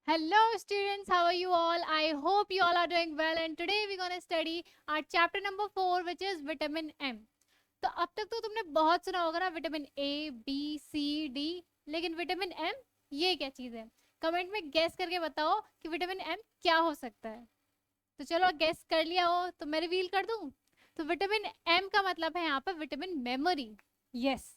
Hello students, how are you all? I hope you all are doing well and today we're going to study our chapter number 4 which is vitamin M. तो अब तक तो तुमने बहुत सुना होगा ना vitamin A B C D, लेकिन विटामिन एम ये क्या चीज़ है? कमेंट में गैस करके बताओ कि विटामिन एम क्या हो सकता है। तो चलो गैस कर लिया हो तो मैं रिवील कर दूं। तो विटामिन एम का मतलब है यहाँ पर विटामिन मेमोरी। यस,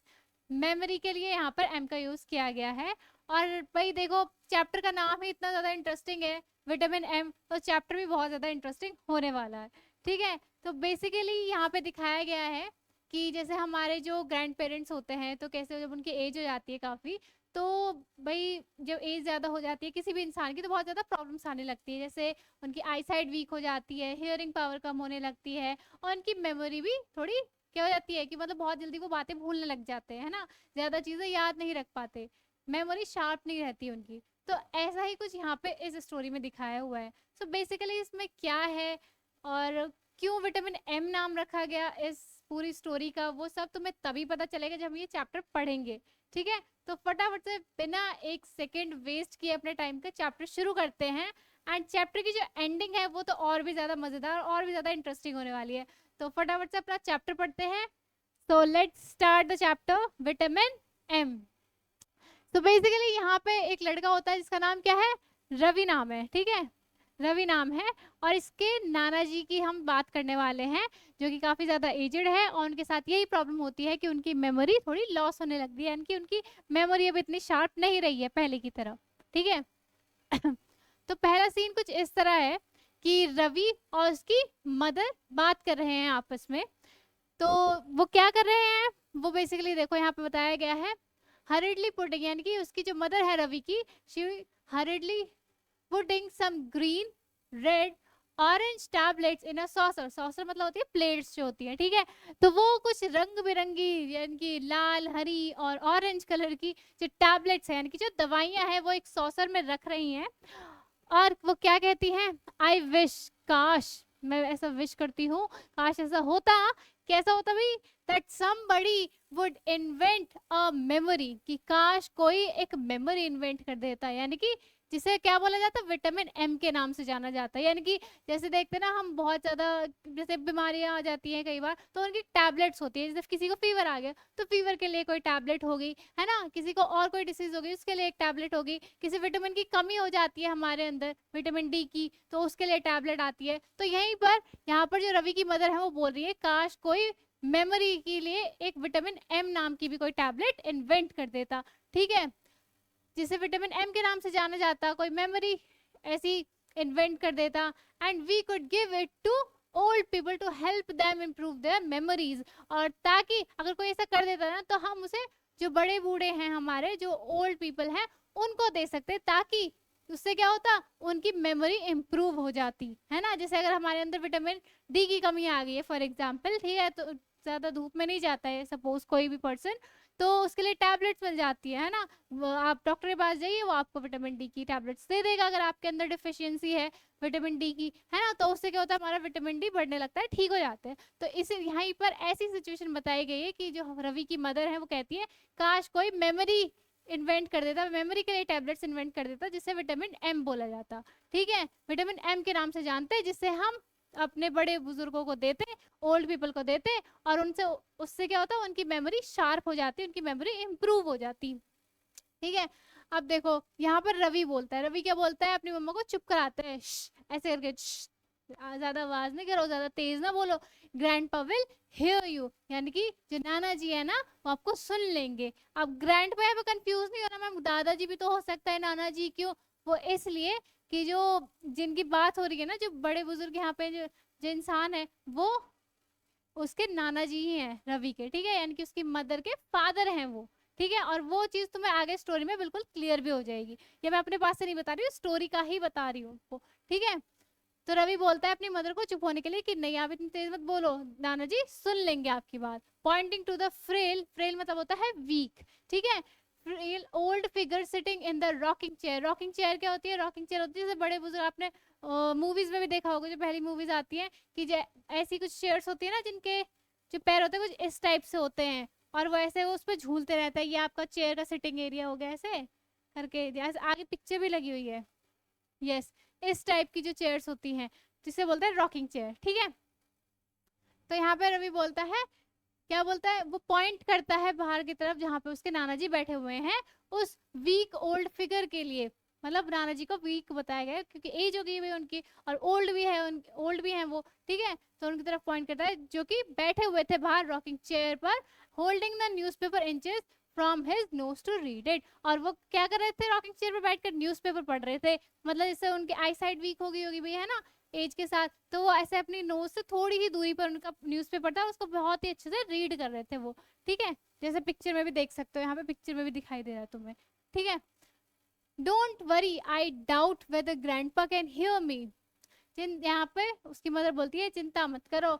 मेमोरी के लिए यहाँ पर एम का यूज किया गया है। और भाई देखो, चैप्टर का नाम ही इतना ज्यादा इंटरेस्टिंग है विटामिन एम, तो चैप्टर भी बहुत ज्यादा इंटरेस्टिंग होने वाला है। ठीक है, तो बेसिकली यहाँ पे दिखाया गया है कि जैसे हमारे जो ग्रैंड पेरेंट्स होते हैं तो कैसे जब उनकी एज हो जाती है काफ़ी, तो भाई जब एज ज़्यादा हो जाती है किसी भी इंसान की तो बहुत ज़्यादा प्रॉब्लम्स आने लगती है। जैसे उनकी आई साइड वीक हो जाती है, हियरिंग पावर कम होने लगती है और उनकी मेमोरी भी थोड़ी क्या हो जाती है कि मतलब बहुत जल्दी वो बातें भूलने लग जाते हैं, है ना, ज़्यादा चीज़ें याद नहीं रख पाते, मेमोरी शार्प नहीं रहती उनकी। तो ऐसा ही कुछ यहाँ पे इस स्टोरी में दिखाया हुआ है। सो बेसिकली इसमें क्या है और क्यों विटामिन एम नाम रखा गया इस पूरी स्टोरी का, वो सब तुम्हें तभी पता चलेगा जब हम ये चैप्टर पढ़ेंगे। ठीक है, तो फटाफट से बिना एक सेकेंड वेस्ट किए अपने टाइम का चैप्टर शुरू करते हैं। एंड चैप्टर की जो एंडिंग है वो तो और भी ज़्यादा मज़ेदार और भी ज़्यादा इंटरेस्टिंग होने वाली है। तो फटाफट से अपना चैप्टर पढ़ते हैं। So let's start the chapter vitamin M. तो बेसिकली यहाँ पे एक लड़का होता है जिसका नाम क्या है, रवि नाम है। ठीक है, रवि नाम है और इसके नाना जी की हम बात करने वाले हैं जो कि काफ़ी ज़्यादा एजड है और उनके साथ यही प्रॉब्लम होती है कि उनकी मेमोरी थोड़ी लॉस होने लगती है, यानी कि उनकी मेमोरी अब इतनी शार्प नहीं रही है पहले की तरह। ठीक है तो पहला सीन कुछ इस तरह है कि रवि और उसकी मदर बात कर रहे हैं आपस में। तो वो क्या कर रहे हैं, वो बेसिकली देखो यहाँ पे बताया गया है, हरिडली पुडिंग, यानी कि उसकी जो मदर है रवि की, she hurriedly putting some green red orange tablets in a saucer. Saucer मतलब होती है प्लेट्स जो होती है। ठीक है, तो वो कुछ रंग बिरंगी यानी कि लाल हरी और ऑरेंज कलर की जो टैबलेट्स है यानी कि जो दवाइयां हैं वो एक सॉसर में रख रही हैं। और वो क्या कहती हैं, आई विश, काश, मैं ऐसा विश करती हूँ, काश ऐसा होता। कैसा होता भाई, that somebody would invent a memory, कि काश कोई एक मेमोरी इन्वेंट कर देता, यानी कि जिसे क्या बोला जाता है, विटामिन एम के नाम से जाना जाता है। यानी कि जैसे देखते हैं ना हम बहुत ज़्यादा, जैसे बीमारियां आ जाती हैं कई बार तो उनकी टैबलेट्स होती है। जैसे किसी को फीवर आ गया तो फीवर के लिए कोई टैबलेट होगी, है ना, किसी को और कोई डिसीज होगी उसके लिए एक टैबलेट होगी, किसी विटामिन की कमी हो जाती है हमारे अंदर विटामिन डी की तो उसके लिए टैबलेट आती है। तो यहीं पर यहाँ पर जो रवि की मदर है वो बोल रही है काश कोई मेमोरी के लिए एक विटामिन एम नाम की भी कोई टैबलेट इन्वेंट कर देता। ठीक है, जिसे विटामिन एम के नाम से जाना जाता, कोई मेमोरी ऐसी इन्वेंट कर देता, and we could give it to old people to help them improve their memories. और ताकि अगर कोई ऐसा कर देता ना तो हम उसे, जो बड़े बूढ़े हैं हमारे, जो ओल्ड पीपल हैं, उनको दे सकते, ताकि उससे क्या होता, उनकी मेमोरी इम्प्रूव हो जाती है ना। जैसे अगर हमारे अंदर विटामिन डी की कमी आ गई है फॉर एग्जाम्पल, ठीक है, तो ज़्यादा धूप में नहीं जाता है सपोज कोई भी पर्सन, तो उसके लिए टैबलेट्स मिल जाती है ना। आप डॉक्टर के पास जाइए, वो आपको विटामिन डी की टैबलेट्स दे देगा अगर आपके अंदर डिफिशियंसी है विटामिन डी की, है ना। तो उससे क्या होता है, हमारा विटामिन डी बढ़ने लगता है, ठीक हो जाते हैं। तो इस यहाँ पर ऐसी सिचुएशन बताई गई है कि जो रवि की मदर है वो कहती है काश कोई मेमोरी इन्वेंट कर देता, मेमोरी के लिए टैबलेट्स इन्वेंट कर देता जिससे विटामिन एम बोला जाता। ठीक है, विटामिन एम के नाम से जानते हैं, जिससे हम अपने बड़े बुजुर्गों को देते, ओल्ड पीपल को देते, और उनसे, उससे क्या होता है, उनकी मेमोरी शार्प हो जाती, उनकी मेमोरी इंप्रूव हो जाती। ठीक है, अब देखो यहाँ पर रवि बोलता है, रवि क्या बोलता है, अपनी मम्मा को चुप कराते हैं, ऐसे करके, ज्यादा आवाज नहीं करो, ज्यादा तेज ना बोलो, ग्रैंड पा विल हियर यू, यानी कि जो नाना जी है ना वो आपको सुन लेंगे। अब ग्रैंड पा पे कंफ्यूज नहीं होना मैम, दादाजी भी तो हो सकता है, नाना जी क्यों, वो इसलिए कि जो जिनकी बात हो रही है ना, जो बड़े बुजुर्ग यहाँ पे जो इंसान है वो उसके नाना जी ही हैं रवि के। ठीक है, यानी कि उसकी मदर के फादर हैं वो। ठीक है, और वो चीज तुम्हें आगे स्टोरी में बिल्कुल क्लियर भी हो जाएगी, ये मैं अपने पास से नहीं बता रही हूँ, स्टोरी का ही बता रही हूँ आपको। ठीक है, तो रवि बोलता है अपनी मदर को चुप होने के लिए कि नहीं आप इतनी तेज मत बोलो, नाना जी सुन लेंगे आपकी बात। Pointing to the frail, frail मतलब होता है वीक। ठीक है, frail old figure sitting in the rocking chair. Rocking chair क्या होती है, रॉकिंग चेयर होती है जैसे बड़े बुजुर्ग, आपने मूवीज में भी देखा होगा, जो पहली मूवीज आती हैं कि ऐसी कुछ चेयर्स होती है ना जिनके जो पैर होते हैं कुछ इस टाइप से होते हैं, और वो ऐसे उस पर झूलते रहता है, ये आपका चेयर का सिटिंग एरिया हो गया, ऐसे करके, जैसे आगे पिक्चर भी लगी हुई है। यस, इस टाइप की जो चेयर्स होती हैं जिसे बोलते हैं रॉकिंग चेयर, ठीक है। तो यहाँ पे रवि बोलता है, क्या बोलता है, वो पॉइंट करता है बाहर की तरफ जहाँ पे उसके नाना जी बैठे हुए हैं, उस वीक ओल्ड फिगर के लिए। मतलब नाना जी को वीक बताया गया है क्योंकि एज हो गई है उनकी, और ओल्ड भी है, ओल्ड भी है वो, ठीक है। तो उनकी तरफ पॉइंट करता है जो कि बैठे हुए थे बाहर रॉकिंग चेयर पर, holding the newspaper inches from his nose to read it. और वो क्या कर रहे थे, रॉकिंग चेयर पर बैठकर न्यूज़पेपर पढ़ रहे थे। मतलब इससे उनकी आई साइट वीक हो गई होगी भैया, है ना, एज के साथ। तो वो ऐसे अपनी नोज से थोड़ी ही दूरी पर उनका न्यूज़पेपर था, उसको बहुत ही अच्छे से रीड कर रहे थे वो, ठीक है। जैसे पिक्चर में भी देख सकते हो, यहाँ पे पिक्चर में भी दिखाई दे रहा है तुम्हें, ठीक है। Don't worry, I doubt weather grandpa can hear me. यहाँ पे उसकी मदर बोलती है, चिंता मत करो,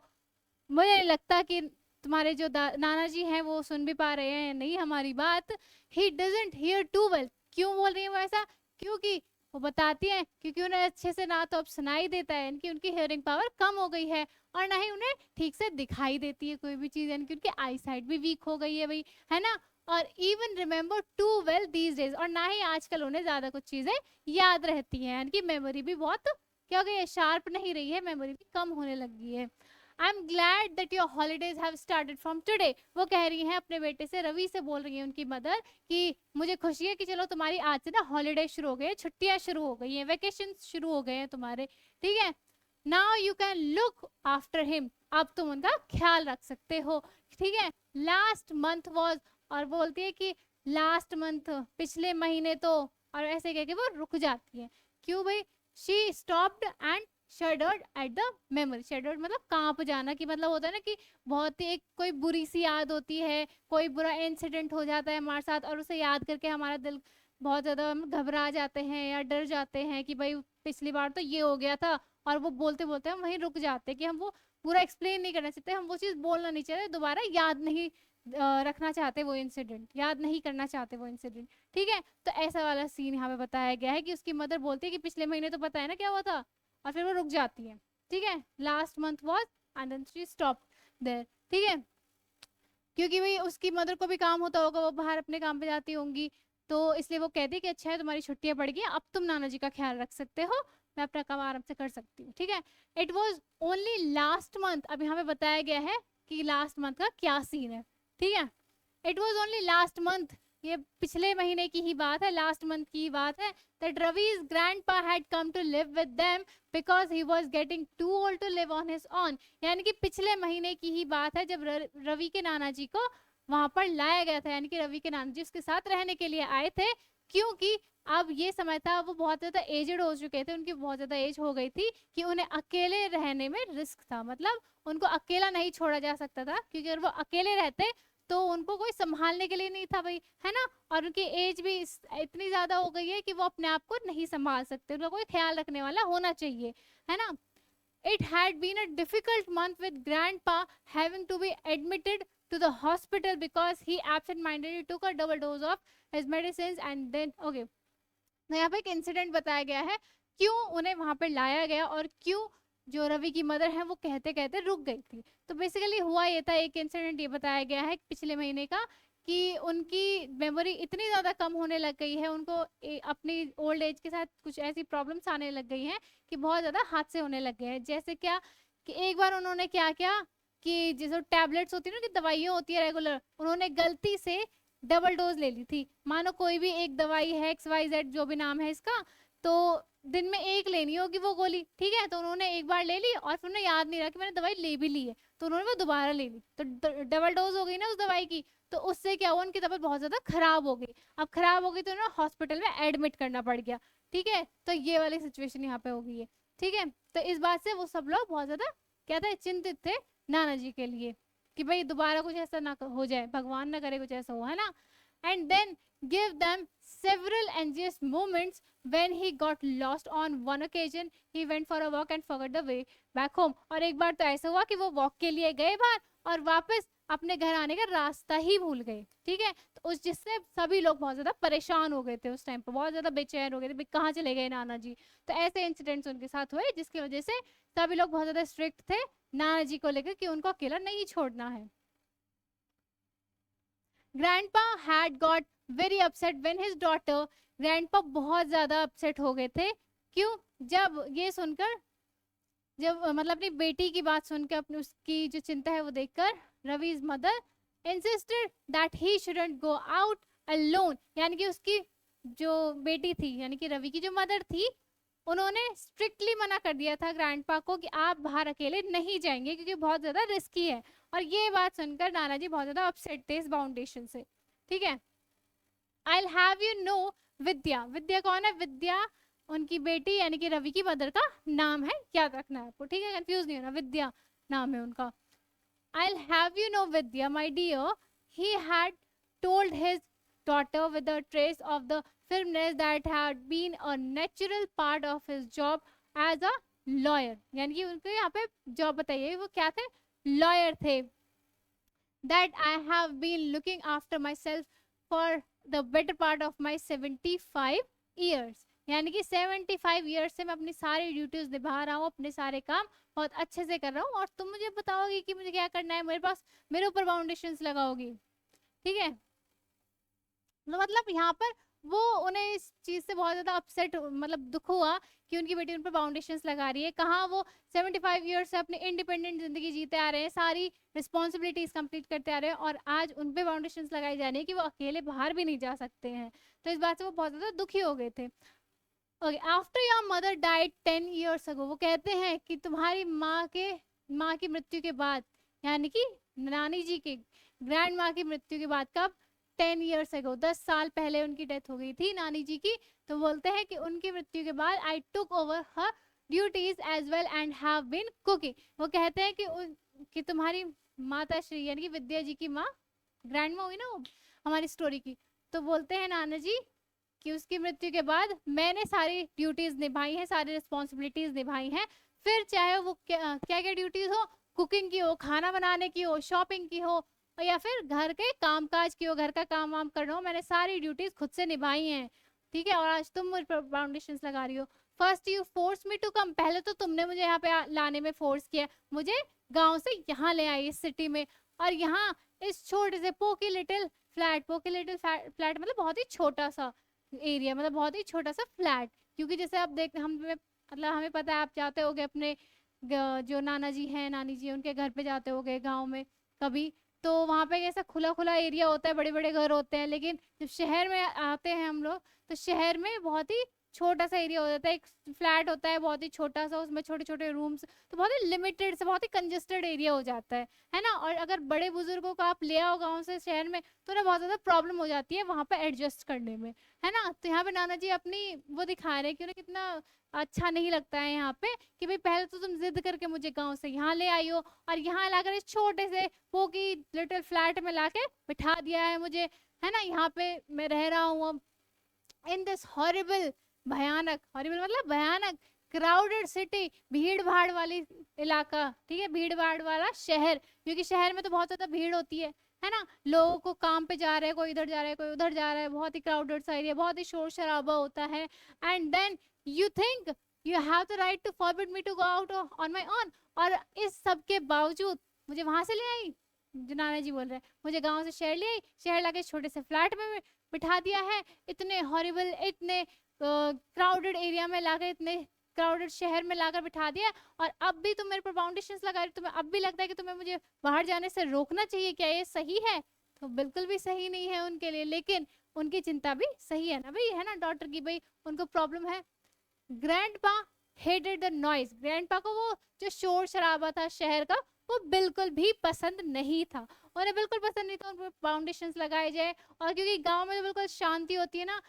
मुझे नहीं लगता कि तुम्हारे जो नाना जी हैं वो सुन भी पा रहे हैं नहीं हमारी बात। He doesn't hear too well. क्यों बोल रही है वो ऐसा, क्योंकि वो बताती है क्योंकि उन्हें अच्छे से ना तो अब सुनाई देता है, यानी कि उनकी हियरिंग पावर कम हो गई है, और ना ही उन्हें ठीक से दिखाई देती है कोई भी चीज, यानी कि उनकी आई साइट भी वीक हो गई है भाई, है ना। और even remember too well these days, और ना ही आजकल उन्हें ज्यादा कुछ चीजें याद रहती हैं, यानी कि मेमोरी भी बहुत क्या हो गई है, शार्प नहीं रही है, मेमोरी भी कम होने लगी है। I am glad that your holidays have started from today. वो कह रही हैं अपने बेटे से, रवि से बोल रही है उनकी मदर, कि मुझे खुशी है कि चलो तुम्हारी आज से ना हॉलीडे शुरू हो गए, छुट्टियां शुरू हो गई हैं, वेकेशन शुरू हो गए हैं तुम्हारे, ठीक है। Now you can look after him, अब तुम उनका ख्याल रख सकते हो, ठीक है। लास्ट मंथ वॉज, और बोलती है कि लास्ट मंथ, पिछले महीने तो, और ऐसे कह के वो रुक जाती है। क्यों भाई, she stopped and shuddered at the memory. Shuddered मतलब कांप जाना, कि मतलब होता है ना कि बहुत ही एक कोई बुरी सी याद होती है, कोई बुरा इंसिडेंट हो जाता है हमारे साथ, और उसे याद करके हमारा दिल बहुत ज़्यादा हम घबरा जाते हैं या डर जाते हैं कि भाई पिछली बार तो ये हो गया था, और वो बोलते बोलते हम वहीं रुक जाते हैं कि हम वो पूरा एक्सप्लेन नहीं करना चाहते, हम वो चीज़ बोलना नहीं चाहते, दोबारा याद नहीं रखना चाहते वो इंसिडेंट, याद नहीं करना चाहते वो इंसिडेंट, ठीक है। तो ऐसा वाला सीन यहाँ पे बताया गया है कि उसकी मदर बोलती है कि पिछले महीने तो पता है ना क्या हुआ था, और फिर वो रुक जाती है, ठीक है। Last month was and then she stop there, ठीक है। क्योंकि भाई उसकी मदर को भी काम होता होगा, वो बाहर अपने काम पे जाती होंगी, तो इसलिए वो कहती है कि अच्छा है तुम्हारी छुट्टियां पड़ गई, अब तुम नाना जी का ख्याल रख सकते हो, मैं अपना काम आराम से कर सकती हूँ, ठीक है। It was only last month, अब यहाँ पे बताया गया है कि लास्ट मंथ का क्या सीन है, ठीक है। It was only last month, ये पिछले महीने की ही बात है, लास्ट मंथ की ही बात है, that Ravi's grandpa had come to live with them because he was getting too old to live on his own। यानी कि पिछले महीने की ही बात है जब रवि के नाना जी को वहां पर लाया गया था, यानी कि रवि के नाना जी उसके साथ रहने के लिए आए थे, क्योंकि अब ये समय था, वो बहुत ज्यादा एजड हो चुके थे, उनकी बहुत ज्यादा एज हो गई थी कि उन्हें अकेले रहने में रिस्क था, मतलब उनको अकेला नहीं छोड़ा जा सकता था, क्योंकि अगर वो अकेले रहते तो उनको कोई संभालने के लिए नहीं था भाई, है ना। और उनकी एज भी इतनी ज्यादा हो गई है कि वो अपने आप को नहीं संभाल सकते, उनका कोई ख्याल रखने वाला होना चाहिए, है ना। It had been a difficult month with grandpa having to be admitted to the hospital because he absent-mindedly took a double dose of his medicines and then okay। तो यहाँ पे एक इंसिडेंट बताया गया है क्यों उन्हें वहां पर लाया गया, और क्यों जो रवि की मदर है वो कहते कहते रुक गई थी। तो बेसिकली हुआ ये था, एक इंसिडेंट ये बताया गया है पिछले महीने का, कि उनकी मेमोरी इतनी ज़्यादा कम होने लग गई है, उनको अपनी ओल्ड एज के साथ कुछ ऐसी प्रॉब्लम्स आने लग गई हैं कि बहुत ज़्यादा हादसे होने लग गए हैं। जैसे क्या कि एक बार उन्होंने क्या किया कि जैसे टैबलेट्स होती है ना, कि दवाइयाँ होती है रेगुलर, उन्होंने गलती से डबल डोज ले ली थी। मानो कोई भी एक दवाई है XYZ जो भी नाम है इसका, तो दिन में एक लेनी होगी वो गोली, ठीक है। तो उन्होंने एक बार ले ली और फिर उन्हें याद नहीं रहा कि मैंने दवाई ले भी ली है, तो उन्होंने वो दोबारा ले ली, तो डबल डोज हो गई ना उस दवाई की। तो उससे क्या हुआ, उनकी तबीयत बहुत ज्यादा खराब हो गई। अब खराब हो गई तो उन्हें हॉस्पिटल में एडमिट करना पड़ गया, ठीक है। तो ये वाली सिचुएशन यहाँ पे हो गई है, ठीक है। तो इस बात से वो सब लोग बहुत ज्यादा क्या था, चिंतित थे नाना जी के लिए, कि भाई दोबारा कुछ ऐसा ना हो जाए, भगवान ना करे कुछ ऐसा हो, है ना। And then give them several anxious moments when he got lost on one occasion he went for a walk and forgot the way back home। और एक बार तो ऐसा हुआ कि वो वॉक के लिए गए बाहर और वापस अपने घर आने का रास्ता ही भूल गए, ठीक है। तो उस जिससे सभी लोग बहुत ज्यादा परेशान हो गए थे, उस टाइम पर बहुत ज्यादा बेचैन हो गए थे, भाई कहाँ चले गए नाना जी। तो ऐसे इंसिडेंट्स उनके साथ हुए जिसकी वजह से सभी लोग बहुत ज्यादा स्ट्रिक्ट थे नाना जी को लेकर कि उनको अकेला नहीं छोड़ना है। Grandpa had got very upset when his daughter, grandpa बहुत ज्यादा अपसेट हो गए थे क्यों? जब ये सुनकर, जब मतलब अपनी बेटी की बात सुनकर, अपनी उसकी जो चिंता है वो देखकर, रवि's mother insisted that he shouldn't go out alone, यानी कि उसकी जो बेटी थी, यानी कि रवि की जो मदर थी, उन्होंने स्ट्रिक्टली मना कर दिया था ग्रैंडपा को कि आप बाहर अकेले नहीं जाएंगे क्योंकि बहुत ज्यादा रिस्की है। और ये बात सुनकर नाना जी बहुत ज्यादा अपसेट थे इस फाउंडेशन से। ठीक है, I'll have you know, विद्या, विद्या कौन है? विद्या उनकी बेटी यानी कि रवि की मदर का नाम है, याद रखना है आपको, ठीक है, कंफ्यूज नहीं होना, विद्या नाम है उनका। I'll have you know, Vidya, my dear, he had told his daughter with a trace of the firmness that had been a natural part of his job as a lawyer, यानी कि उनको यहाँ पे जॉब बताइए, वो क्या थे? Lawyer थे। That I have been looking after myself for the better part of my 75 years, यानी कि 75 ईयर्स से मैं अपनी सारी ड्यूटीज निभा रहा हूँ, अपने सारे काम बहुत अच्छे से कर रहा हूँ, और तुम मुझे बताओगी कि मुझे क्या करना है, मेरे पास, मेरे ऊपर फाउंडेशंस लगाओगी। ठीक है, मतलब यहाँ पर वो, उन्हें इस चीज से बहुत ज्यादा अपसेट, मतलब दुख हुआ कि उनकी बेटी उन पर फाउंडेशंस लगा रही है। कहाँ वो 75 ईयर्स से अपनी इंडिपेंडेंट जिंदगी जीते आ रहे हैं, सारी रिस्पॉन्सिबिलिटीज कंप्लीट करते आ रहे हैं, और आज उन पे फाउंडेशंस लगाई जा रही है कि वो अकेले बाहर भी नहीं जा सकते हैं। तो इस बात से वो बहुत ज्यादा दुखी हो गए थे। Okay, after your mother died 10 years ago, वो कहते हैं कि तुम्हारी माँ की मृत्यु के बाद, यानी कि नानी जी के ग्रैंड माँ की मृत्यु के बाद, कब? 10 ईयर्स अगो, 10 साल पहले उनकी डेथ हो गई थी नानी जी की। तो बोलते हैं कि उनकी मृत्यु के बाद I took over her duties as well and have been cooking. वो कहते हैं कि तुम्हारी माता श्री यानी कि विद्या जी की माँ, ग्रैंड माँ हुई ना वो हमारी स्टोरी की, तो बोलते हैं नाना जी कि उसकी मृत्यु के बाद मैंने सारी ड्यूटीज निभाई हैं, सारी रिस्पॉन्सिबिलिटीज निभाई हैं, फिर चाहे वो क्या क्या ड्यूटीज हो, कुकिंग की हो, खाना बनाने की हो, शॉपिंग की हो, या फिर घर के कामकाज की हो, घर का काम वाम करना हो, मैंने सारी ड्यूटीज खुद से निभाई हैं। ठीक है, और आज तुम मुझ पर फाउंडेशंस लगा रही हो। First you force me to come, पहले तो तुमने मुझे यहाँ पे लाने में फोर्स किया, मुझे गांव से यहाँ ले आई इस सिटी में, और यहाँ इस छोटे से पोकी लिटिल फ्लैट मतलब बहुत ही छोटा सा एरिया, मतलब बहुत ही छोटा सा फ्लैट, क्योंकि जैसे आप देख, हम मतलब हमें पता है आप जाते होगे अपने जो नाना जी हैं, नानी जी उनके घर पे जाते होगे गांव में कभी, तो वहाँ पे ऐसा खुला खुला एरिया होता है, बड़े बड़े घर होते हैं, लेकिन जब शहर में आते हैं हम लोग, तो शहर में बहुत ही छोटा सा एरिया हो जाता है, एक फ्लैट होता है बहुत ही छोटा सा, उसमें छोटे छोटे रूम्स, तो बहुत ही लिमिटेड से, बहुत ही कंजेस्टेड एरिया हो जाता है ना। और अगर बड़े बुजुर्गों को आप ले आओ गाँव से शहर में, तो ना बहुत ज़्यादा प्रॉब्लम हो जाती है वहाँ पे एडजस्ट करने में, है ना। तो यहाँ पे नाना जी अपनी वो दिखा रहे हैं कि उन्हें कितना अच्छा नहीं लगता है यहाँ पे, कि भाई पहले तो तुम जिद करके मुझे गांव से यहाँ ले आई हो, और यहाँ लाकर इस छोटे से पोकी लिटिल फ्लैट में लाके बिठा दिया है मुझे, है ना। यहाँ पे मैं रह रहा हूँ इन दिस हॉरिबल, भयानक, हॉरिबल मतलब भयानक, क्राउडेड सिटी, भीड़ भाड़ वाली इलाका, ठीक है, भीड़ भाड़ वाला शहर, क्योंकि शहर में तो बहुत ज्यादा भीड़ होती है ना, लोगों को काम पे जा रहे हैं, कोई इधर जा रहा है, कोई उधर जा रहा है, बहुत ही क्राउडेड सा एरिया, बहुत ही शोर शराबा होता है। And then you think you have the right to forbid me to go out on my own, और इस सब के बावजूद मुझे वहां से ले आई, जो नाना जी बोल रहे हैं, मुझे गांव से शहर ले आई, शहर लाके छोटे से फ्लैट में बिठा दिया है, इतने हॉरिबल, इतने क्राउडेड एरिया में लाकर, इतने क्राउडेड शहर में लाकर बिठा दिया, और अब भी तुम मेरे पर फाउंडेशंस लगा रहे, तुम्हें अब भी लगता है कि तुम्हें मुझे बाहर जाने से रोकना चाहिए, क्या ये सही है? तो बिल्कुल भी सही नहीं है उनके लिए, लेकिन उनकी चिंता भी सही है ना भाई, है ना डॉक्टर की, भाई उनको प्रॉब्लम है। Grandpa hated the noise, grandpa को वो जो शोर शराबा था शहर का, वो बिल्कुल भी पसंद नहीं था, उन्हें बिल्कुल पसंद नहीं था उन पर फाउंडेशंस लगाए जाए। और क्योंकि गांव में तो बिल्कुल शांति होती है ना,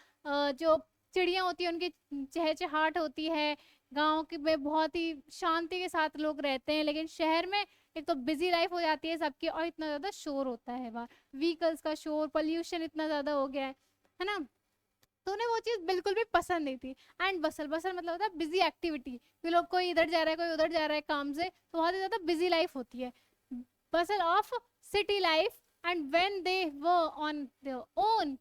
जो चिड़िया होती है उनकी चहचहाट होती है, गांव के में बहुत ही शांति के साथ लोग रहते हैं, लेकिन शहर में एक तो बिजी लाइफ हो जाती है सबकी, और इतना ज्यादा शोर होता है वहाँ, व्हीकल्स का शोर, पोल्यूशन इतना ज्यादा हो गया है ना। तो उन्हें वो चीज बिल्कुल भी पसंद नहीं थी। एंड बसल, बसल मतलब होता है बिजी एक्टिविटी, कि लोग कोई इधर जा रहा है, कोई उधर जा रहा है काम से, तो बहुत ज्यादा बिजी लाइफ होती है, bustle of city life. And when they were on their own,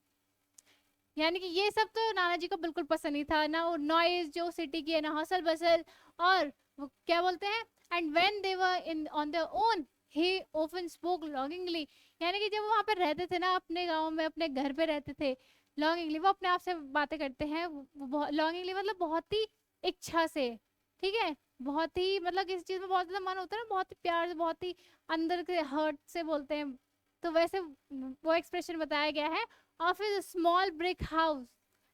यानी कि ये सब तो नाना जी को बिल्कुल पसंद नहीं था, ना वो नॉइज जो सिटी की है, ना हसल बसल, और वो क्या बोलते हैं, and when they were in on their own he often spoke longingly, यानी कि जब वो वहाँ पे रहते थे ना, अपने गाँव में अपने घर पे रहते थे, लॉन्गिंगली वो अपने आप से बातें करते हैं, वो लॉन्गिंगली मतलब बहुत ही इच्छा से, ठीक है, बहुत ही मतलब किसी चीज में बहुत ज्यादा मन होता है ना, बहुत ही प्यार से, बहुत ही अंदर के हर्ट से बोलते हैं, तो वैसे वो एक्सप्रेशन बताया गया है। Of is small brick house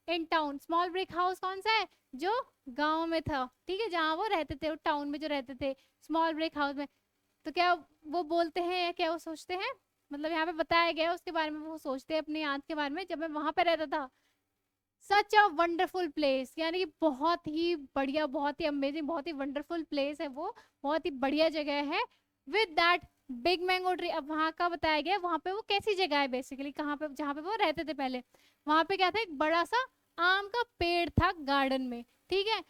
in town. Small brick house कौन सा है? जो गांव में था, ठीक है, जहाँ वो रहते थे, टाउन में जो रहते थे, स्मॉल ब्रिक हाउस में। तो क्या वो बोलते हैं या क्या वो सोचते हैं, मतलब यहाँ पे बताया गया है उसके बारे में, वो सोचते हैं अपनी याद के बारे में, जब मैं वहां पे रहता था, सच अ वंडरफुल प्लेस, यानी कि बहुत ही बढ़िया, बहुत ही अमेजिंग, बहुत ही वंडरफुल प्लेस है वो, बहुत ही बढ़िया जगह है। With that big mango tree. अब वहां का बताया गया, वहां पे वो कैसी जगह है बेसिकली, कहाँ पे, जहाँ पे वो रहते थे पहले, वहां पे क्या था, एक बड़ा सा आम का पेड़ था गार्डन में, ठीक है,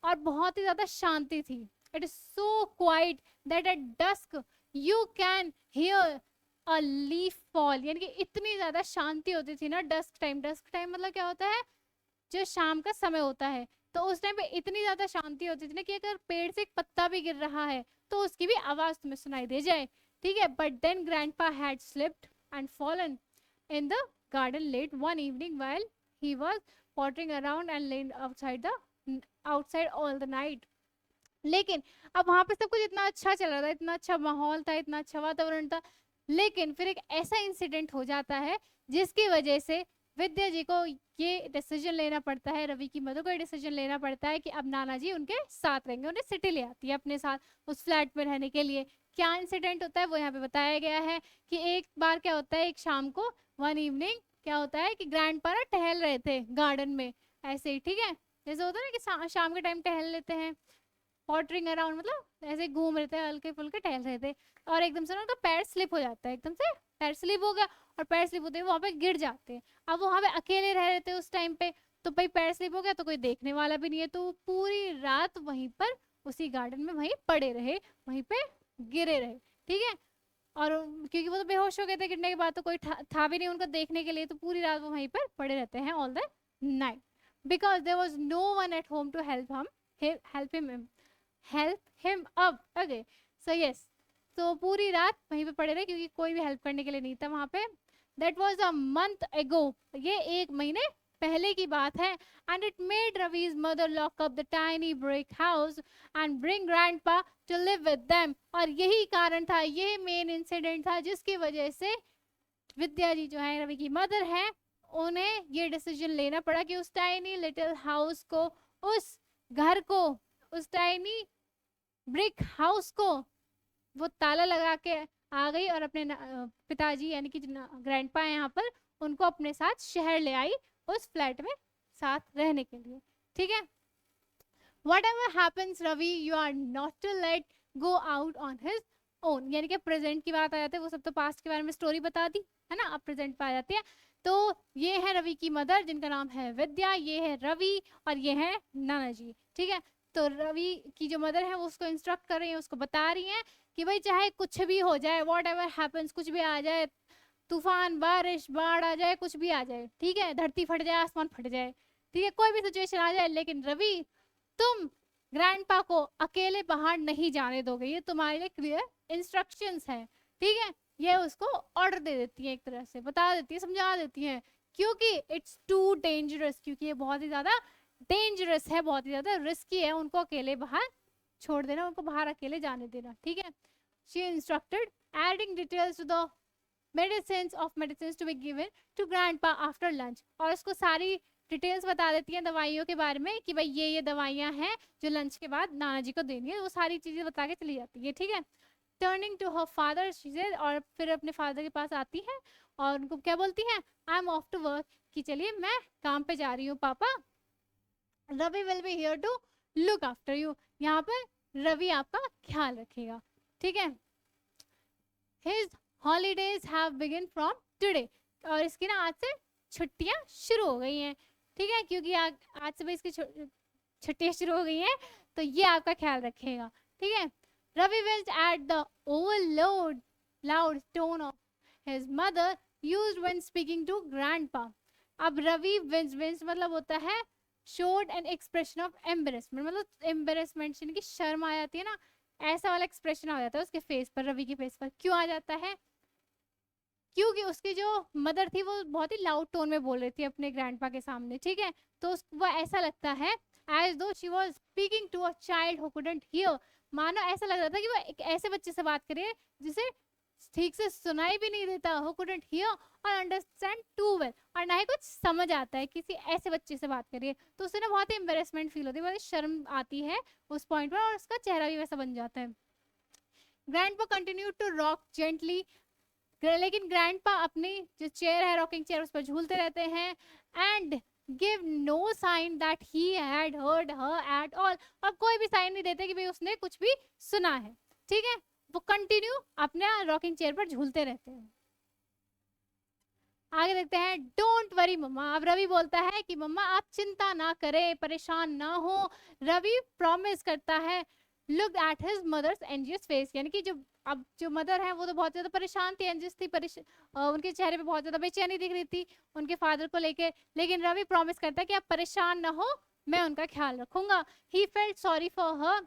और बहुत ही ज्यादा शांति थी। It is so quiet that at dusk you can hear a leaf fall, यानी कि इतनी ज्यादा शांति होती थी ना डस्क टाइम। डस्क टाइम मतलब क्या होता है, जो शाम का समय होता है, तो उस टाइम पे इतनी ज्यादा शांति होती थी ना, कि अगर पेड़ से एक पत्ता भी गिर रहा है तो उसकी भी आवाज तुम्हें सुनाई दे जाए, ठीक है। But then grandpa had slipped and fallen in the garden late one evening while he was pottering around and laying outside all the night। लेकिन अब वहां पे सब कुछ इतना अच्छा चल रहा था, इतना अच्छा माहौल था, इतना अच्छा वातावरण था, लेकिन फिर एक ऐसा इंसिडेंट हो जाता है जिसकी वजह से विद्या जी को ये डिसीजन लेना पड़ता है, रवि की मदर को ये डिसीजन लेना पड़ता है कि अब नाना जी उनके साथ रहेंगे, उन्हें सिटी ले आती है अपने साथ उस फ्लैट में रहने के लिए। क्या इंसिडेंट होता है वो यहाँ पे बताया गया है कि एक बार क्या होता है, एक शाम को, वन इवनिंग, क्या होता है कि ग्रैंड पारा टहल रहे थे गार्डन में, ऐसे ही, ठीक है, जैसे होता है ना कि शाम के टाइम टहल लेते हैं, पॉटरिंग अराउंड मतलब ऐसे घूम रहे थे, हल्के फुल्के टहल रहे थे, और एकदम से ना उनका पैर स्लिप हो जाता है, एकदम से पैर स्लिप हो गया, और पैर स्लिप होते ही वहां पे गिर जाते हैं। अब वो वहां पे अकेले रह रहे थे उस टाइम पे, तो भाई पैर स्लिप हो गया तो कोई देखने वाला भी नहीं है, तो वो पूरी रात वहीं पर उसी गार्डन में वहीं पड़े रहे, वहीं पे गिरे रहे, ठीक है। और क्योंकि वो तो बेहोश हो गए थे गिरने के बाद, तो कोई था भी नहीं उनको देखने के लिए, तो पूरी रात वो वहीं पर पड़े रहते हैं all the night, because there was no one at home to help him up. Okay, so yes, तो पूरी रात वहीं पे पड़े रहे क्योंकि कोई भी हेल्प करने के लिए नहीं था वहां पे। दैट वाज अ मंथ एगो, ये एक महीने पहले की बात है। And it made Ravi's mother lock up the tiny brick house and bring grandpa to live with them. और यही कारण था, ये मेन इंसिडेंट था जिसकी वजह से विद्या जी जो है, रवि की मदर है, उन्हें ये डिसीजन लेना पड़ा कि उस टाइनी लिटिल हाउस को, उस घर को, उस टाइनी ब्रिक हाउस को वो ताला लगा के आ गई, और अपने पिताजी यानी कि ग्रैंडपा है यहाँ पर, उनको अपने साथ शहर ले आई उस फ्लैट में साथ रहने के लिए, ठीक है। Whatever happens, Ravi, you are not to let go out on his own। यानी कि प्रेजेंट की बात आ जाती है, वो सब तो पास्ट के बारे में स्टोरी बता दी है ना, अब प्रेजेंट पे आ जाती है। तो ये है रवि की मदर जिनका नाम है विद्या, ये है रवि, और ये है नाना जी, ठीक है। तो रवि की जो मदर है वो उसको इंस्ट्रक्ट कर रही है, उसको बता रही है कि भाई चाहे कुछ भी हो जाए, वॉट एवर हैपन्स, कुछ भी आ जाए, तूफान, बारिश, बाढ़ आ जाए, कुछ भी आ जाए, ठीक है, धरती फट जाए, आसमान फट जाए, ठीक है, कोई भी सिचुएशन आ जाए, लेकिन रवि तुम ग्रैंडपा को अकेले बाहर नहीं जाने दोगे, ये तुम्हारे लिए क्लियर इंस्ट्रक्शंस है, ठीक है। ये उसको ऑर्डर दे देती है, एक तरह से बता देती है, समझा देती है, क्योंकि इट्स टू डेंजरस, क्योंकि ये बहुत ही ज्यादा डेंजरस है, बहुत ही ज्यादा रिस्की है उनको अकेले बाहर छोड़ देना, उनको बाहर अकेले जाने देना, ठीक है। She instructed adding details to the medicines to be given to grandpa after lunch। और उसको सारी डिटेल्स बता देती हैं दवाइयों के बारे में कि भाई ये दवाइयाँ हैं जो लंच के बाद नाना जी को देनी है, वो सारी चीजें बता के चली जाती है, ठीक है। Turning to her father she said, और फिर अपने फादर के पास आती है और उनको क्या बोलती है, I am off to work, कि चलिए मैं काम पे जा रही हूँ पापा, Ravi will be here to look after you, यहाँ पर रवि आपका ख्याल रखेगा, ठीक है। His holidays have begin from today, और इसकी ना आज से छुट्टियां शुरू हो गई हैं, ठीक है, क्योंकि आज से भाई इसकी छुट्टियां शुरू हो गई हैं, तो ये आपका ख्याल रखेगा, ठीक है। Ravi winced at the overloud loud tone of his mother used when speaking to grandpa. अब रवि विंस मतलब होता है showed an expression of embarrassment, मतलब एम्बेरसमेंट यानी कि शर्म आ जाती है ना, ऐसा वाला एक्सप्रेशन आ जाता है उसके फेस पर, रवि के फेस पर। क्यों आ जाता है, क्योंकि उसकी जो मदर थी वो बहुत ही लाउड टोन में बोल रही थी अपने ग्रैंडपा के सामने, ठीक है, तो वो ऐसा लगता है as though she was speaking to a child who couldn't hear. मानो ऐसा लग रहा था कि वो एक ऐसे बच्चे से बात कर रही है जिसे ठीक से सुनाई भी नहीं देता, who couldn't hear or understand too well, और ना ही कुछ समझ आता है, किसी ऐसे बच्चे से बात कर रही है। तो उसे ना बहुत ही एम्बेरसमेंट फील होती है, बहुत शर्म आती है उस पॉइंट पर, और उसका चेहरा भी वैसा बन जाता है। Grandpa continued to rock gently, लेकिन ग्रैंडपा अपनी जो चेयर है, रॉकिंग चेयर, उस पर झूलते रहते हैं, and give no sign that he had heard her at all, और कोई भी साइन नहीं देते कि भाई उसने कुछ भी सुना है। ठीक है, वो कंटिन्यू अपने रॉकिंग चेयर पर झूलते रहते हैं। आगे देखते हैं, डोंट वरी मम्मा। अब रवि बोलता है कि मम्मा आप चिंता ना करें, परेशान ना हो। रवि प्रॉमिस करता है, look at his mother's anxious face, यानी कि जो मदर है वो तो बहुत ज्यादा परेशान थी, एंजियस थी, उनके चेहरे पे बहुत ज्यादा बेचैनी दिख रही थी उनके फादर को लेके, लेकिन रवि प्रॉमिस करता है कि आप परेशान ना हो, मैं उनका ख्याल रखूंगा। He felt sorry for her,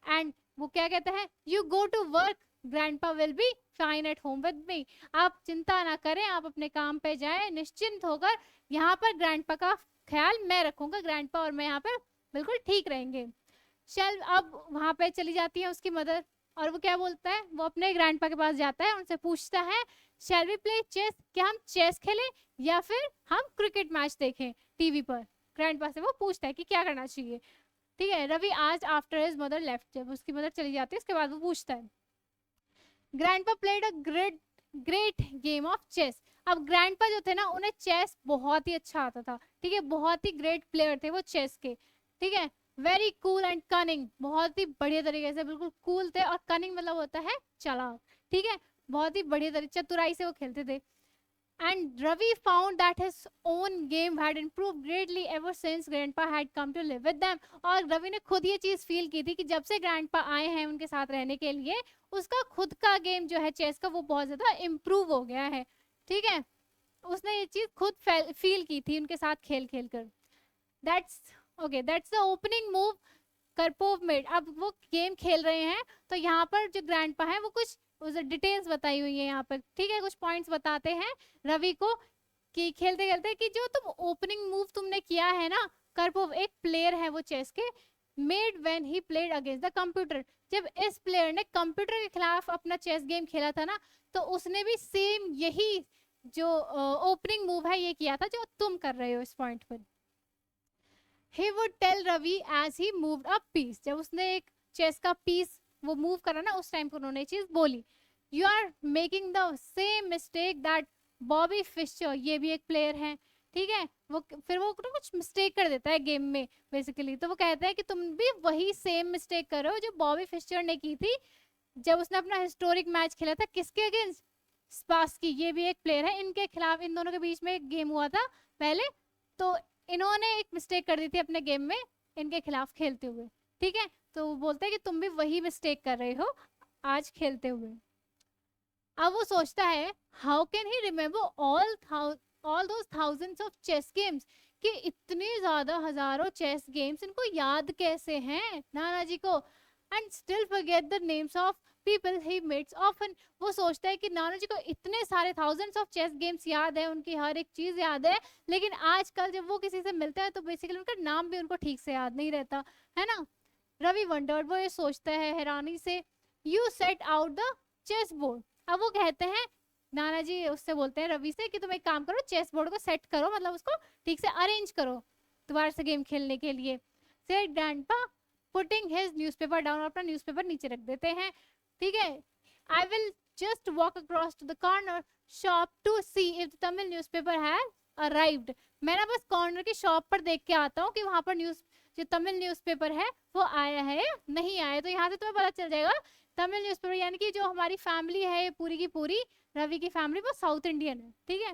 and वो क्या कहता है, you go to work, grandpa will be fine at home with me. आप चिंता ना करें, आप अपने काम पे जाएं निश्चिंत होकर, यहाँ पर ग्रैंडपा का ख्याल मैं रखूंगा, ग्रैंडपा और मैं यहाँ पर बिल्कुल ठीक रहेंगे। शेल अब वहां पे चली जाती है उसकी मदर, और वो क्या बोलता है, वो अपने ग्रैंडपा के पास जाता है, उनसे पूछता है, शैल वी प्ले चेस, क्या हम चेस खेलें या फिर हम क्रिकेट मैच देखें टीवी पर। ग्रैंडपा से वो पूछता है कि क्या करना चाहिए। ठीक है, रवि आज आफ्टर हिज मदर लेफ्ट, जब उसकी मदर चली जाती है उसके बाद वो पूछता है। Grandpa played a great game of chess. अब ग्रैंडपा जो थे ना, उन्हें चेस बहुत ही अच्छा आता था। ठीक है, बहुत ही ग्रेट प्लेयर थे वो चेस के। ठीक है, वेरी कूल एंड कनिंग, बहुत ही बढ़िया तरीके से बिल्कुल कूल थे, और कनिंग मतलब होता है चालाक। ठीक है, बहुत ही बढ़िया तरीके चतुराई से वो खेलते थे। And Ravi found that his own game had improved greatly ever since Grandpa had come to live with them. और रवि ने खुद ये चीज फील की थी कि जब से ग्रैंडपा आए हैं उनके साथ रहने के लिए, उसका खुद का गेम जो है चेस का, वो बहुत ज्यादा इम्प्रूव हो गया है। ठीक है, उसने ये चीज खुद फील की थी उनके साथ खेल खेल कर। That's okay, that's the opening move Karpov made. अब वो गेम खेल रहे हैं, तो यहाँ पर जो ग्रैंडपा है वो कुछ डिटेल्स बताई हुई है यहाँ पर। ठीक है, कुछ पॉइंट्स बताते हैं रवि को कि खेलते खेलते कि जो तुम ओपनिंग मूव तुमने किया है ना, करपोव एक प्लेयर है वो चेस के, made when he played against the computer. जब इस प्लेयर ने कंप्यूटर के खिलाफ अपना चेस गेम खेला था ना, तो उसने भी सेम यही जो ओपनिंग मूव है ये किया था जो तुम कर रहे हो इस पॉइंट पर। He would tell Ravi as he moved a piece, जब उसने एक चेस का पीस वो मूव करा ना, उस टाइम पर उन्होंने चीज बोली, you are making the same mistake that Bobby Fischer, ये भी एक प्लेयर है। ठीक है, वो फिर वो कुछ मिस्टेक कर देता है गेम में बेसिकली, तो वो कहता है कि तुम भी वही सेम मिस्टेक कर रहे हो जो बॉबी फिशर ने की थी जब उसने अपना हिस्टोरिक मैच खेला था किसके अगेंस्ट, स्पासकी, ये भी एक प्लेयर है, इनके खिलाफ, इन दोनों के बीच में एक गेम हुआ था पहले, तो इन्होंने एक मिस्टेक कर दी थी अपने गेम में इनके खिलाफ खेलते हुए। ठीक है, तो वो बोलते हैं कि तुम भी वही मिस्टेक कर रहे हो आज खेलते हुए। अब वो सोचता है, how can he remember all those thousands of chess games, कि इतने ज्यादा हजारों चेस गेम्स इनको याद कैसे हैं नाना जी को, and still forget the names of people he meets often. वो सोचता है कि नाना जी को इतने सारे थाउजेंड्स ऑफ चेस गेम्स याद है, उनकी हर एक चीज याद है, लेकिन आजकल जब वो किसी से मिलता है तो बेसिकली उनका नाम भी उनको ठीक से याद नहीं रहता है ना। रवि वंडर्ड, वो ये सोचता है हैरानी से, you set out the chess board. अब वो कहते हैं, नाना जी उससे बोलते हैं रवि से कि तुम एक काम करो, चेस बोर्ड को सेट करो, मतलब उसको ठीक से अरेंज करो दोबारा से गेम खेलने के लिए। Said grandpa putting his newspaper down, और अपना न्यूज़पेपर नीचे रख देते हैं। ठीक है, I will just walk across to the corner shop to see if the Tamil newspaper has arrived. मैं ना बस कॉर्नर की शॉप पर देख के आता हूँ कि वहां पर जो तमिल न्यूज़पेपर है वो आया है या नहीं आया। तो यहाँ से तुम्हें पता चल जाएगा तमिल न्यूज़पेपर, यानी कि जो हमारी फैमिली है पूरी की पूरी, रवि की फैमिली, वो साउथ इंडियन है। ठीक है,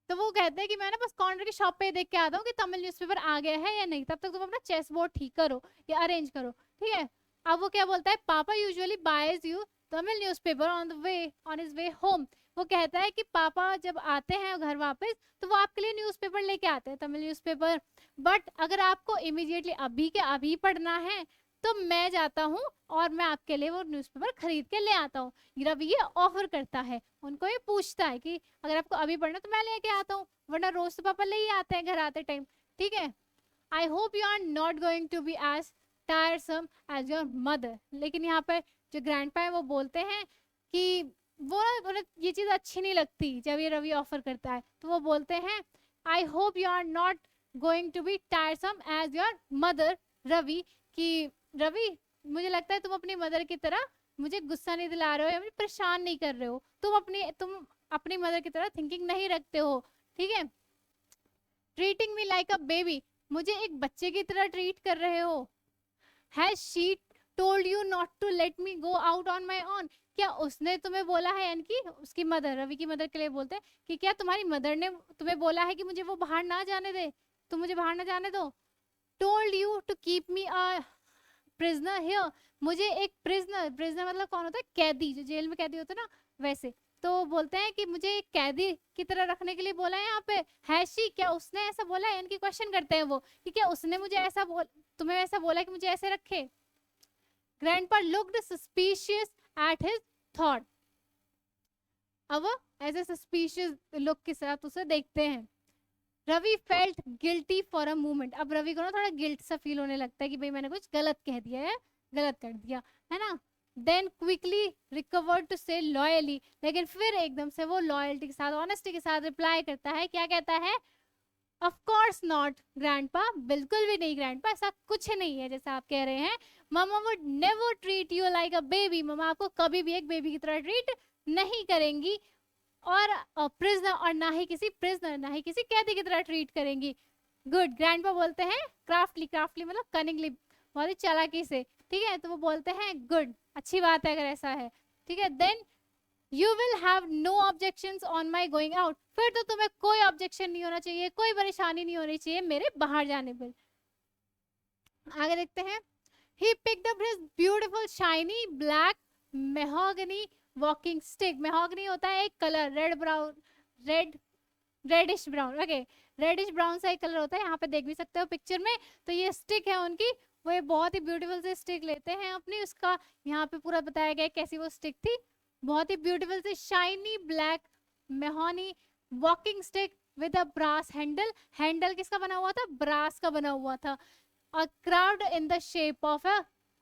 तो वो कहते हैं कि मैं ना बस कॉर्नर की शॉप पे देख के आता हूँ कि तमिल न्यूज़पेपर आ गया है या नहीं, तब तक तुम अपना चेस बोर्ड ठीक करो या अरेंज करो। ठीक है, अब वो क्या बोलता है, पापा usually boys you Tamil newspaper on his way home. वो कहता है कि पापा जब आते हैं घर वापस तो वो आपके लिए न्यूज़पेपर लेके आते हैं, तमिल न्यूज़पेपर, बट अगर आपको इमीडिएटली अभी के अभी पढ़ना है तो मैं जाता हूँ और मैं आपके लिए वो न्यूज़पेपर खरीद के ले आता हूँ। रवि ये ऑफर करता है, उनको ये पूछता है कि अगर आपको अभी पढ़ना तो मैं लेके आता हूँ, वरना रोज तो पापा ले ही आते हैं घर आते टाइम। ठीक है, I hope you are not going to be as tiresome as your mother. लेकिन यहाँ पर जो ग्रैंडपा है वो बोलते हैं कि वो उन्हें ये चीज़ अच्छी नहीं लगती जब ये रवि ऑफर करता है, तो वो बोलते हैं I hope you are not going to be tiresome as your mother Ravi, कि रवि मुझे लगता है तुम अपनी मदर की तरह मुझे गुस्सा नहीं दिला रहे हो या मुझे परेशान नहीं कर रहे हो, तुम अपनी मदर की तरह थिंकिंग नहीं रखते हो, ठीक है। Treating me like a baby, मुझे एक बच्चे की तरह ट्रीट कर रहे हो। Has she told you not to let me go out on my own, क्या उसने तुम्हें बोला है, यानी कि उसकी मदर, रवि की मदर के लिए बोलते हैं कि क्या तुम्हारी मदर ने तुम्हें बोला है कि मुझे वो बाहर ना जाने दे, तुम मुझे बाहर ना जाने दो। Told you to keep me a prisoner here, मुझे एक प्रिजनर, प्रिजनर मतलब कौन होता है, कैदी, जो जेल में कैदी होता है ना वैसे, तो बोलते हैं कि मुझे एक कैदी की तरह रखने के लिए बोला है यहाँ पे। हैशी, क्या उसने ऐसा बोला है, इनकी क्वेश्चन करते हैं वो कि क्या उसने मुझे ऐसा तुम्हें ऐसा बोला कि मुझे ऐसे रखे। Grandpa looked suspicious at his thought, अब वो ऐसे सस्पिशियस लुक के साथ उसे देखते हैं। Ravi felt guilty for a moment, अब रवि को ना थोड़ा गिल्ट सा फील होने लगता है कि भाई मैंने कुछ गलत कह दिया है, गलत कर दिया है ना। देन क्विकली रिकवर्ड टू से लॉयली, लेकिन फिर एकदम से वो लॉयल्टी के साथ, ऑनेस्टी के साथ रिप्लाई करता है, क्या कहता है, ऑफ कोर्स नॉट ग्रैंडपा, बिल्कुल भी नहीं ग्रैंडपा, ऐसा कुछ नहीं है जैसा आप कह रहे हैं। Mama would never treat you like a baby, mama आपको कभी भी एक बेबी की तरह ट्रीट नहीं करेंगी, और प्रिजनर, और ना ही किसी प्रिजनर, ना ही किसी कैदी की तरह ट्रीट करेंगी। गुड, ग्रैंडपा बोलते हैं क्राफ्टली, क्राफ्टली मतलब कनिंगली, बहुत ही चालाकी से, ठीक है। तो वो बोलते हैं गुड, अच्छी बात है अगर ऐसा है, ठीक है। Then you will have no objections on my going out, फिर तो तुम्हें कोई ऑब्जेक्शन नहीं होना चाहिए, कोई परेशानी नहीं होनी चाहिए मेरे बाहर जाने पर। आगे देखते हैं। He picked up his beautiful shiny black mahogany walking stick, mahogany होता है एक colour, red brown, reddish brown, okay, reddish brown सा एक कलर होता है, यहाँ पे देख भी सकते हो पिक्चर में। तो ये स्टिक है उनकी, वो ये बहुत ही ब्यूटीफुल से स्टिक लेते हैं अपनी, उसका यहाँ पे पूरा बताया गया कैसी वो स्टिक थी, बहुत ही ब्यूटीफुल से शाइनी ब्लैक मेहॉनी walking stick with a brass handle, handle किसका बना हुआ था, ब्रास का बना हुआ था, और carved in the shape of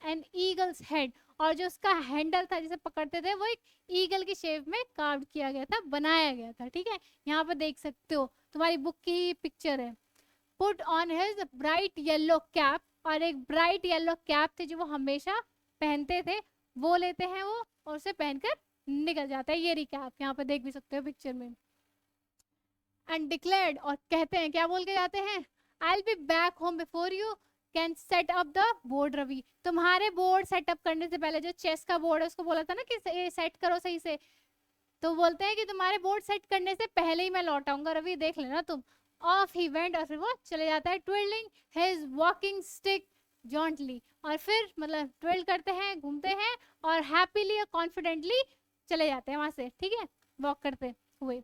an eagle's head, और जो उसका हैंडल था जिसे पकड़ते थे वो एक ईगल की शेप में कार्व किया गया था, बनाया गया था, ठीक है। यहाँ पर देख सकते हो, तुम्हारी बुक की पिक्चर है। Put on his bright yellow cap, और एक ब्राइट येलो कैप थी जो वो हमेशा पहनते थे, वो लेते हैं वो और उसे पहनकर निकल जाता है, ये रही कैप, यहाँ पे देख भी सकते हो पिक्चर में। एंड डिक्लेयर्ड, और कहते हैं, क्या बोल के जाते हैं, I will be back home before you can set up the board Ravi, तुम्हारे बोर्ड सेटअप करने से पहले, जो चेस का बोर्ड है उसको बोला था ना कि सेट करो सही से, तो बोलते हैं कि तुम्हारे बोर्ड सेट करने से पहले ही मैं लौट आऊंगा रवि, देख लेना तुम। ऑफ ही वेंट, और फिर वो चले जाता है, ट्विल्डिंग हिज वॉकिंग स्टिक जॉन्टली, और फिर मतलब ट्विल करते हैं, घूमते हैं, और हैप्पीली और कॉन्फिडेंटली चले जाते हैं वहां से, ठीक है, वॉक करते हुए।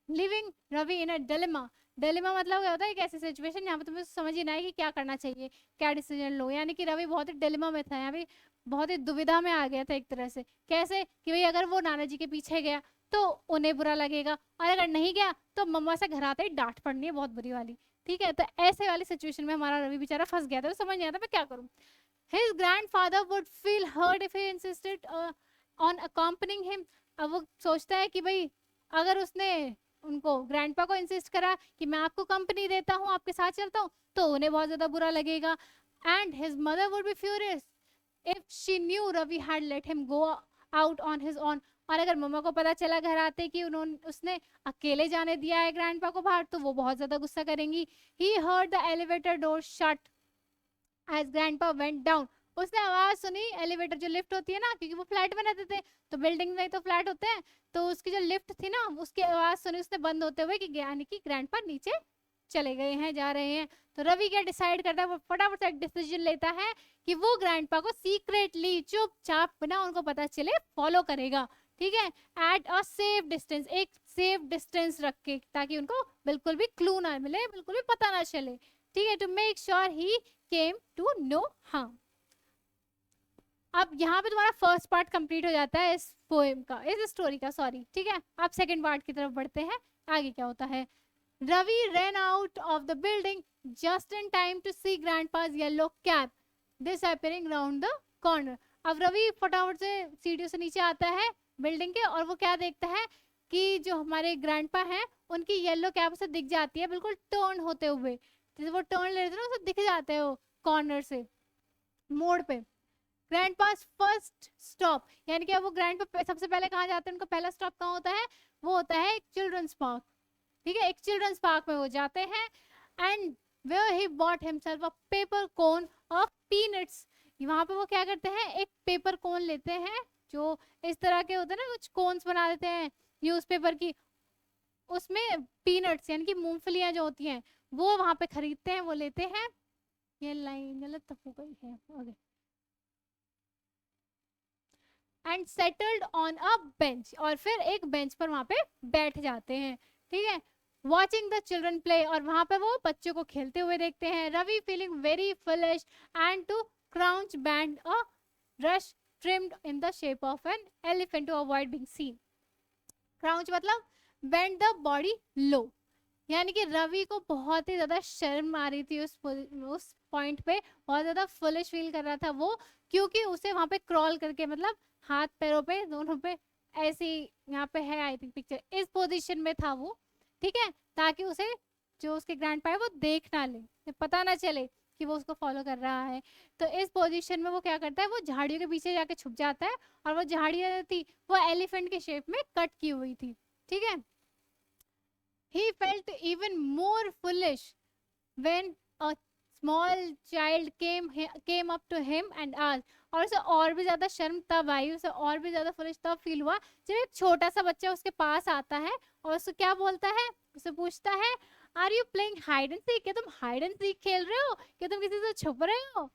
Leaving Ravi in a dilemma, dilemma मतलब क्या होता है, एक ऐसी सिचुएशन यहाँ पे तुम्हें समझ ही ना आए कि क्या करना चाहिए, क्या डिसीजन लो, यानी कि रवि बहुत ही डिलेमा में था, यहाँ पे बहुत ही दुविधा में आ गया था एक तरह से, कैसे कि भाई अगर वो नाना जी के पीछे गया तो उन्हें बुरा लगेगा, और अगर नहीं गया तो मम्मा से घर आते ही डांट पड़नी है बहुत बुरी वाली, ठीक है। तो ऐसे वाली सिचुएशन में हमारा रवि बेचारा फंस गया था, तो समझ नहीं आता मैं क्या करूँ। His grandfather would feel hurt if he insisted on accompanying him, अब वो सोचता है कि भाई अगर उसने उनको ग्रैंडपा को इंसिस्ट करा कि मैं आपको कंपनी देता हूँ, आपके साथ चलता हूँ, तो उन्हें बहुत ज्यादा बुरा लगेगा। And his mother would be furious if she knew Ravi had let him go out on his own, और अगर मम्मा को पता चला घर आते कि उसने अकेले जाने दिया है ग्रैंडपा को बाहर, तो वो बहुत ज्यादा गुस्सा करेंगी। He heard the elevator door shut as grandpa went down, उसने आवाज सुनी, एलिवेटर जो लिफ्ट होती है ना, क्योंकि वो फ्लैट में रहते थे तो बिल्डिंग में तो फ्लैट होते हैं, तो उसकी जो लिफ्ट थी ना उसकी आवाज सुनी उसने बंद होते हुए कि यानी कि ग्रैंडपा नीचे चले गए हैं, जा रहे हैं। तो रवि क्या डिसाइड करता है, वो फटाफट से डिसीजन लेता है कि वो ग्रैंडपा को सीक्रेटली चुपचाप बिना उनको पता चले फॉलो करेगा, ठीक है, एट अ सेफ डिस्टेंस, एक सेफ डिस्टेंस रख के, ताकि उनको बिल्कुल भी क्लू ना मिले, बिल्कुल भी पता ना चले, ठीक है, to make sure he came to no harm. अब यहाँ पे तुम्हारा फर्स्ट पार्ट कंप्लीट हो जाता है इस पोएम का, इस स्टोरी का, सॉरी, ठीक है। अब सेकंड पार्ट की तरफ बढ़ते हैं, आगे क्या होता है। Ravi ran out of the building just in time to see grandpa's yellow cap disappearing round the corner. अब रवि फटाफट से सीढ़ियों से नीचे आता है बिल्डिंग के, और वो क्या देखता है कि जो हमारे ग्रैंडपा हैं उनकी येलो कैप उसे दिख जाती है बिल्कुल टर्न होते हुए, जैसे वो टर्न ले रहे थे ना उसे दिख जाते हैं वो कॉर्नर से, मोड़ पे। ग्रैंडपास फर्स्ट स्टॉप, यानी कि अब वो ग्रैंडपा सबसे पहले कहाँ जाते हैं, उनका पहला स्टॉप कहाँ होता है, वो होता है एक चिल्ड्रंस पार्क। ठीक है, एक चिल्ड्रंस पार्क में वो जाते हैं and where he bought himself a paper cone of peanuts. वहां पे वो क्या करते हैं, एक पेपर कोन लेते हैं, जो इस तरह के होते हैं ना, कुछ कोन्स बना देते हैं न्यूज़पेपर की, उसमें पीनट्स यानी कि मूंगफलियां जो होती हैं वो वहां पे खरीदते हैं, वो लेते हैं। ये लाइन गलत हो गई है, okay. And settled on a bench, और फिर एक बेंच पर वहां पे बैठ जाते हैं। ठीक है, वॉचिंग द चिल्ड्रन प्ले, और वहां पे वो बच्चों को खेलते हुए देखते हैं। Ravi feeling very foolish and to crouch band a rush trimmed in the shape of an elephant to avoid being seen. Crouch मतलब बेंड द बॉडी लो, यानी कि रवि को बहुत ही ज्यादा शर्म आ रही थी उस पॉइंट पे, बहुत ज्यादा फुलिश फील कर रहा था वो, क्योंकि उसे वहां पे क्रॉल करके, मतलब हाथ पैरों पे दोनों पे ऐसी, यहाँ पे है आई थिंक पिक्चर, इस पोजीशन में था वो। ठीक है, ताकि उसे जो उसके ग्रैंडपा है वो देख ना ले, पता ना चले कि वो उसको फॉलो कर रहा है। तो इस पोजीशन में वो क्या करता है, वो झाड़ियों के पीछे जाके छुप जाता है, और वो झाड़ियाँ थी वो एलिफेंट के शेप में कट की हुई थी। ठीक है, he felt even more foolish when a small child came up to him and asked, और उसे और भी ज्यादा शर्म तब आई, उसे और भी ज्यादा फुलिश तब फील हुआ जब एक छोटा सा बच्चा उसके पास आता है और उसको क्या बोलता है, उसे पूछता है, are you playing hide and seek, क्या तुम हाइड एंड सीक खेल रहे हो, क्या तुम किसी से छुप रहे हो,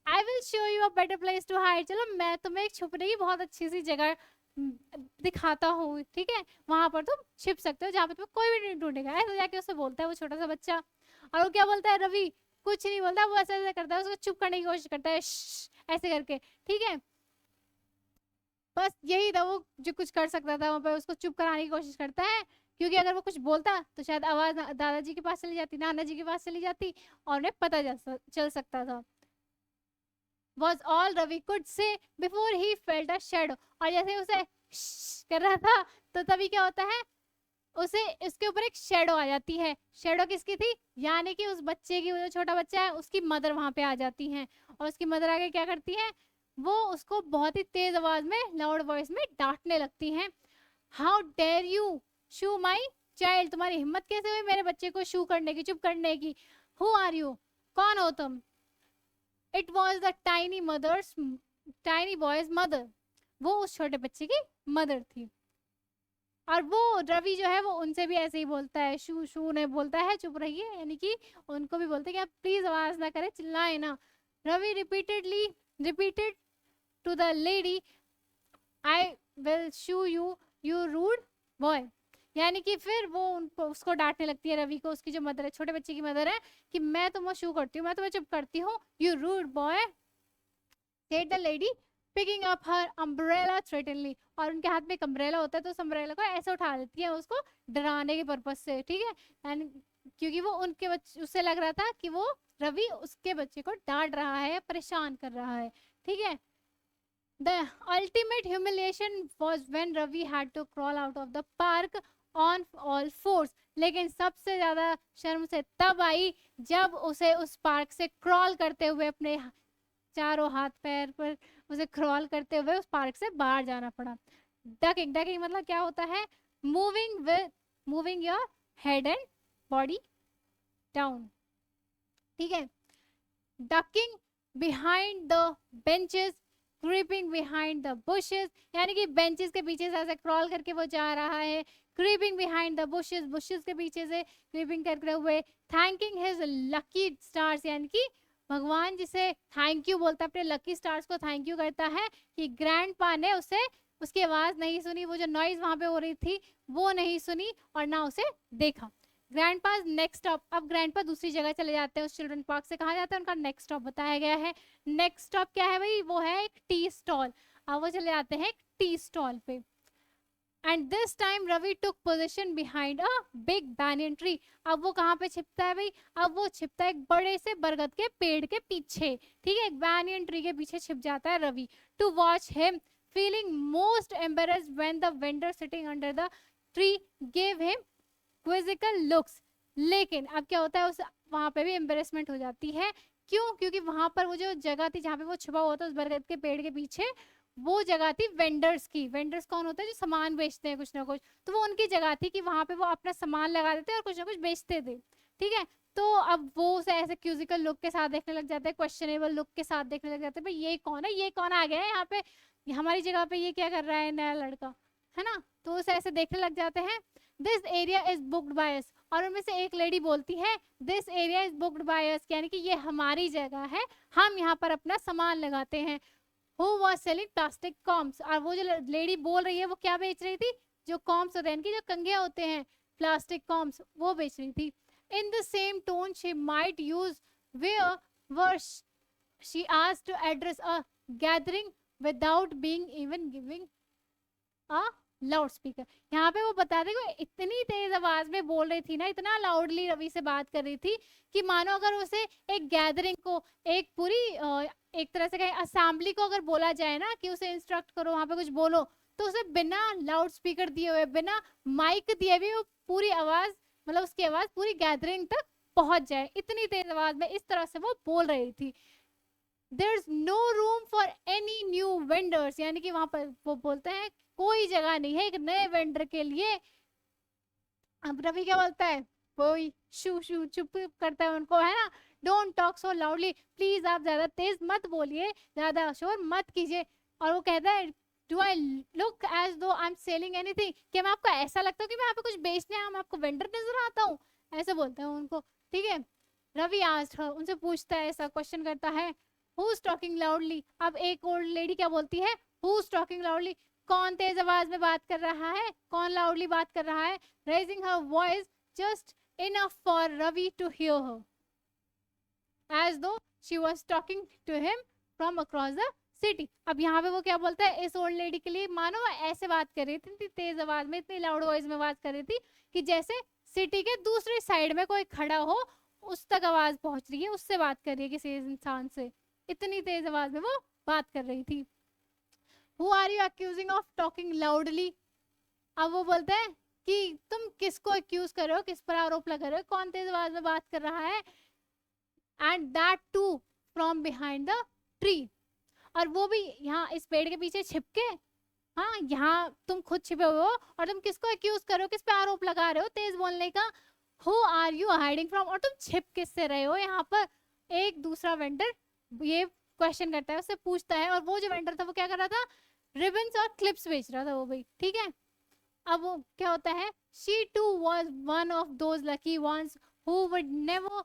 I will show you a better place to hide, चलो मैं तुम्हें एक छुपने की बहुत अच्छी सी जगह दिखाता हूँ। ठीक है, वहां पर तुम छिप सकते हो जहाँ पे तुम्हें कोई भी नहीं ढूंढेगा, ऐसा जाके उससे बोलता है वो छोटा सा बच्चा। और वो क्या बोलता है, रवि कुछ नहीं बोलता, वो ऐसे ऐसे करता है, उसको चुप करने की कोशिश करता है, ऐसे करके। ठीक है, बस यही था वो जो कुछ कर सकता था, वहां पर उसको चुप कराने की कोशिश करता है, क्योंकि अगर वो कुछ बोलता तो शायद आवाज दादाजी के पास चली जाती, नाना जी के पास चली जाती, और उन्हें पता चल सकता था। was all Ravi could say before he felt a shadow, और जैसे उसे कर रहा था तो तभी क्या होता है, उसे इसके ऊपर एक शेडो आ जाती है। शेडो किसकी थी, यानी कि उस बच्चे की, वो जो छोटा बच्चा है उसकी मदर वहां पे आ जाती है, और उसकी मदर आके क्या करती है, वो उसको बहुत ही तेज आवाज में, लाउड वॉइस में डांटने लगती हैं। How dare you shoo my child, तुम्हारी हिम्मत कैसे हुई मेरे बच्चे को शू करने की, चुप करने की, हु आर यू, कौन हो तुम। It was the tiny boys mother, वो उस छोटे बच्चे की मदर थी। और वो रवि जो है वो उनसे भी ऐसे ही बोलता है, शू शू ने बोलता है चुप रहिए, यानी कि उनको भी बोलते हैं कि आप प्लीज आवाज ना करें, चिल्लाए ना। Ravi repeated to the lady, I will shoo you you rude boy, यानी कि फिर वो उनको उसको डांटने लगती है, रवि को, उसकी जो मदर है, छोटे बच्चे की मदर है, कि मैं तुम्हें शू करती हूँ, मैं तुम्हें चुप करती हूँ, you rude boy, said the lady picking up her umbrella threateningly, और उनके हाथ में एक अम्ब्रेला होता है तो उस अम्ब्रेला को ऐसे उठा देती है उसको डराने के पर्पज से। ठीक है, एंड क्योंकि वो उनके बच्चे, उससे लग रहा था कि वो रवि उसके बच्चे को डांट रहा है, परेशान कर रहा है। ठीक है, the ultimate humiliation was when Ravi had to crawl out of the park on all fours, लेकिन सबसे ज्यादा शर्म से तब आई जब उसे उस पार्क से क्रॉल करते हुए, अपने चारों हाथ पैर पर उसे क्रॉल करते हुए उस पार्क से बाहर जाना पड़ा। डकिंग, डकिंग मतलब क्या होता है, moving your head and body down. ठीक है, ducking behind the benches, creeping behind the bushes, यानी कि बेंचेस के पीछे से ऐसे क्रॉल करके वो जा रहा है, creeping behind the bushes, bushes के पीछे से क्रीपिंग करते हुए, थैंकिंग हिज लकी स्टार्स, यानी कि भगवान जिसे थैंक यू बोलता है, अपने लकी स्टार्स को थैंक यू करता है कि ग्रैंडपा ने उसे, उसकी आवाज नहीं सुनी, वो जो नॉइज वहां पे हो रही थी वो नहीं सुनी, और ना उसे देखा। ग्रैंडपा नेक्स्ट स्टॉप, अब ग्रैंडपा दूसरी जगह चले जाते हैं, उस चिल्ड्रन पार्क से कहा जाता है उनका नेक्स्ट स्टॉप बताया गया है। नेक्स्ट स्टॉप क्या है भाई, वो है एक टी स्टॉल। अब वो चले जाते हैं एक टी स्टॉल पे। And this time Ravi took position behind a big banyan tree. अब वो कहाँ पे छिपता है भाई? अब वो छिपता है एक बड़े से बरगद के पेड़ के पीछे, ठीक है, एक banyan ट्री के पीछे छिप जाता है Ravi. To watch him feeling most embarrassed when the vendor sitting under the tree gave him quizzical looks. लेकिन अब क्या होता है, उस वहां पे भी एम्बेरसमेंट हो जाती है। क्यों? क्योंकि वहां पर वो जो जगह थी जहाँ पे वो छुपा हुआ था उस बरगद के पेड़ के पीछे, वो जगह थी वेंडर्स की। वेंडर्स कौन होता है? जो सामान बेचते हैं कुछ ना कुछ। तो वो उनकी जगह थी कि वहां पे वो अपना सामान लगा देते और कुछ ना कुछ बेचते थे, ठीक है। तो अब वो उसे ऐसे क्यूजिकल लुक के साथ देखने लग जाते हैं, क्वेश्चनेबल लुक के साथ देखने लग जाते हैं, भाई ये कौन है, ये कौन आ गया है यहाँ पे, हमारी जगह पे ये क्या कर रहा है नया लड़का, है ना। तो उसे ऐसे देखने लग जाते हैं। This area is booked by us, और उनमें से एक लेडी बोलती है this area is booked by us, यानी कि ये हमारी जगह है, हम यहाँ पर अपना सामान लगाते हैं। Who was selling plastic combs? और वो जो लेडी बोल रही है वो क्या बेच रही थी? जो कॉम्स होते हैं, इनकी जो कंघे होते हैं, प्लास्टिक कॉम्स, वो बेच रही थी। In the same tone she might use where worse she asked to address a gathering without being even giving a loud speaker. यहाँ पे वो बता रहे कि इतनी तेज आवाज में बोल रही थी ना, इतना लाउडली रवि से बात कर रही थी कि मानो अगर उसे एक गैदरिंग को, एक पूरी एक तरह से कहें असेंबली को अगर बोला जाए ना कि उसे इंस्ट्रक्ट करो, वहां पे कुछ बोलो, तो उसे बिना लाउड स्पीकर दिए हुए, बिना माइक दिए भी वो पूरी आवाज, मतलब उसकी आवाज पूरी गैदरिंग तक पहुंच जाए, इतनी तेज आवाज में इस तरह से वो बोल रही थी। There's no room for any new vendors, यानी कि वहां पर वो बोलते हैं कोई जगह नहीं है एक नए वेंडर के लिए। अब रवि क्या बोलता है? कोई शू शू चुप करता है उनको, है ना। Don't talk so loudly, please आप ज्यादा तेज मत बोलिए, ज्यादा शोर मत कीजिए। और वो कहता है डू आई लुक एज दो आई एम सेलिंग एनीथिंग, क्या मैं आपको ऐसा लगता हूँ कि मैं यहाँ पे कुछ बेचने आया हूँ, मैं आपको वेंडर नजर आता हूँ? ऐसे बोलते हैं उनको, ठीक है। रवि आज उनसे पूछता है, ऐसा क्वेश्चन करता है, Who's talking loudly? अब एक ओल्ड लेडी क्या बोलती है? Who's talking loudly? कौन तेज आवाज में बात कर रहा है, कौन लाउडली बात कर रहा है? Raising her voice just enough for Ravi to hear her, as though she was talking to him from across the city. अब यहाँ पे वो क्या बोलता है इस ओल्ड लेडी के लिए, मानो ऐसे बात कर रही थी, इतनी तेज आवाज में, इतनी लाउड वॉइस में बात कर रही थी कि जैसे सिटी के दूसरी साइड में कोई खड़ा हो, उस तक आवाज पहुंच रही है, उससे बात कर रही है किसी इंसान से, इतनी तेज आवाज में वो बात कर रही थी। Who are you accusing of talking loudly? अब वो बोलते हैं कि तुम किसको एक्यूज कर रहे हो, किस पर आरोप लगा रहे हो, कौन तेज आवाज में बात कर रहा है? And that too from behind the tree, और वो भी यहाँ इस पेड़ के पीछे छिपके। हाँ, यहाँ तुम खुद छिपे हुए हो और तुम किसको एक्यूज कर रहे हो, किस पे आरोप लगा रहे हो तेज बोलने का? Who are you hiding from? और तुम छिप किससे रहे हो यहाँ पर? एक दूसरा वेंडर ये क्वेश्चन करता है, उससे पूछता है, और वो जो वेंडर था वो क्या कर रहा था? रिबन्स और क्लिप्स बेच रहा था वो भाई, ठीक है। अब वो क्या होता है, she too was one of those lucky ones who would never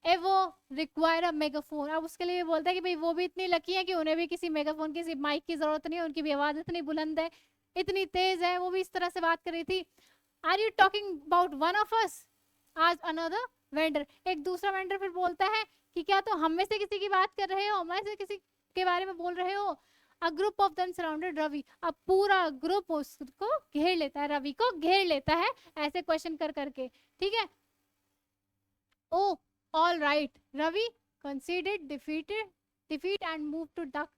ever require a megaphone. अब उसके लिए बोलता है कि भाई वो भी इतनी लकी है कि उन्हें भी किसी मेगाफोन, किसी माइक की जरूरत नहीं है, उनकी भी आवाज इतनी बुलंद है, इतनी तेज है, वो भी इस तरह से बात कर रही थी। Are you talking about one of us? आज अनदर वेंडर, एक दूसरा वेंडर फिर बोलता है कि क्या तो हम में से किसी की बात कर रहे हो, हम में से किसी के बारे में बोल रहे हो? A group of them surrounded Ravi, अब पूरा ग्रुप उसको घेर लेता है, रवि को घेर लेता है ऐसे क्वेश्चन कर करके, ठीक है। Oh all right, Ravi considered defeat and moved to duck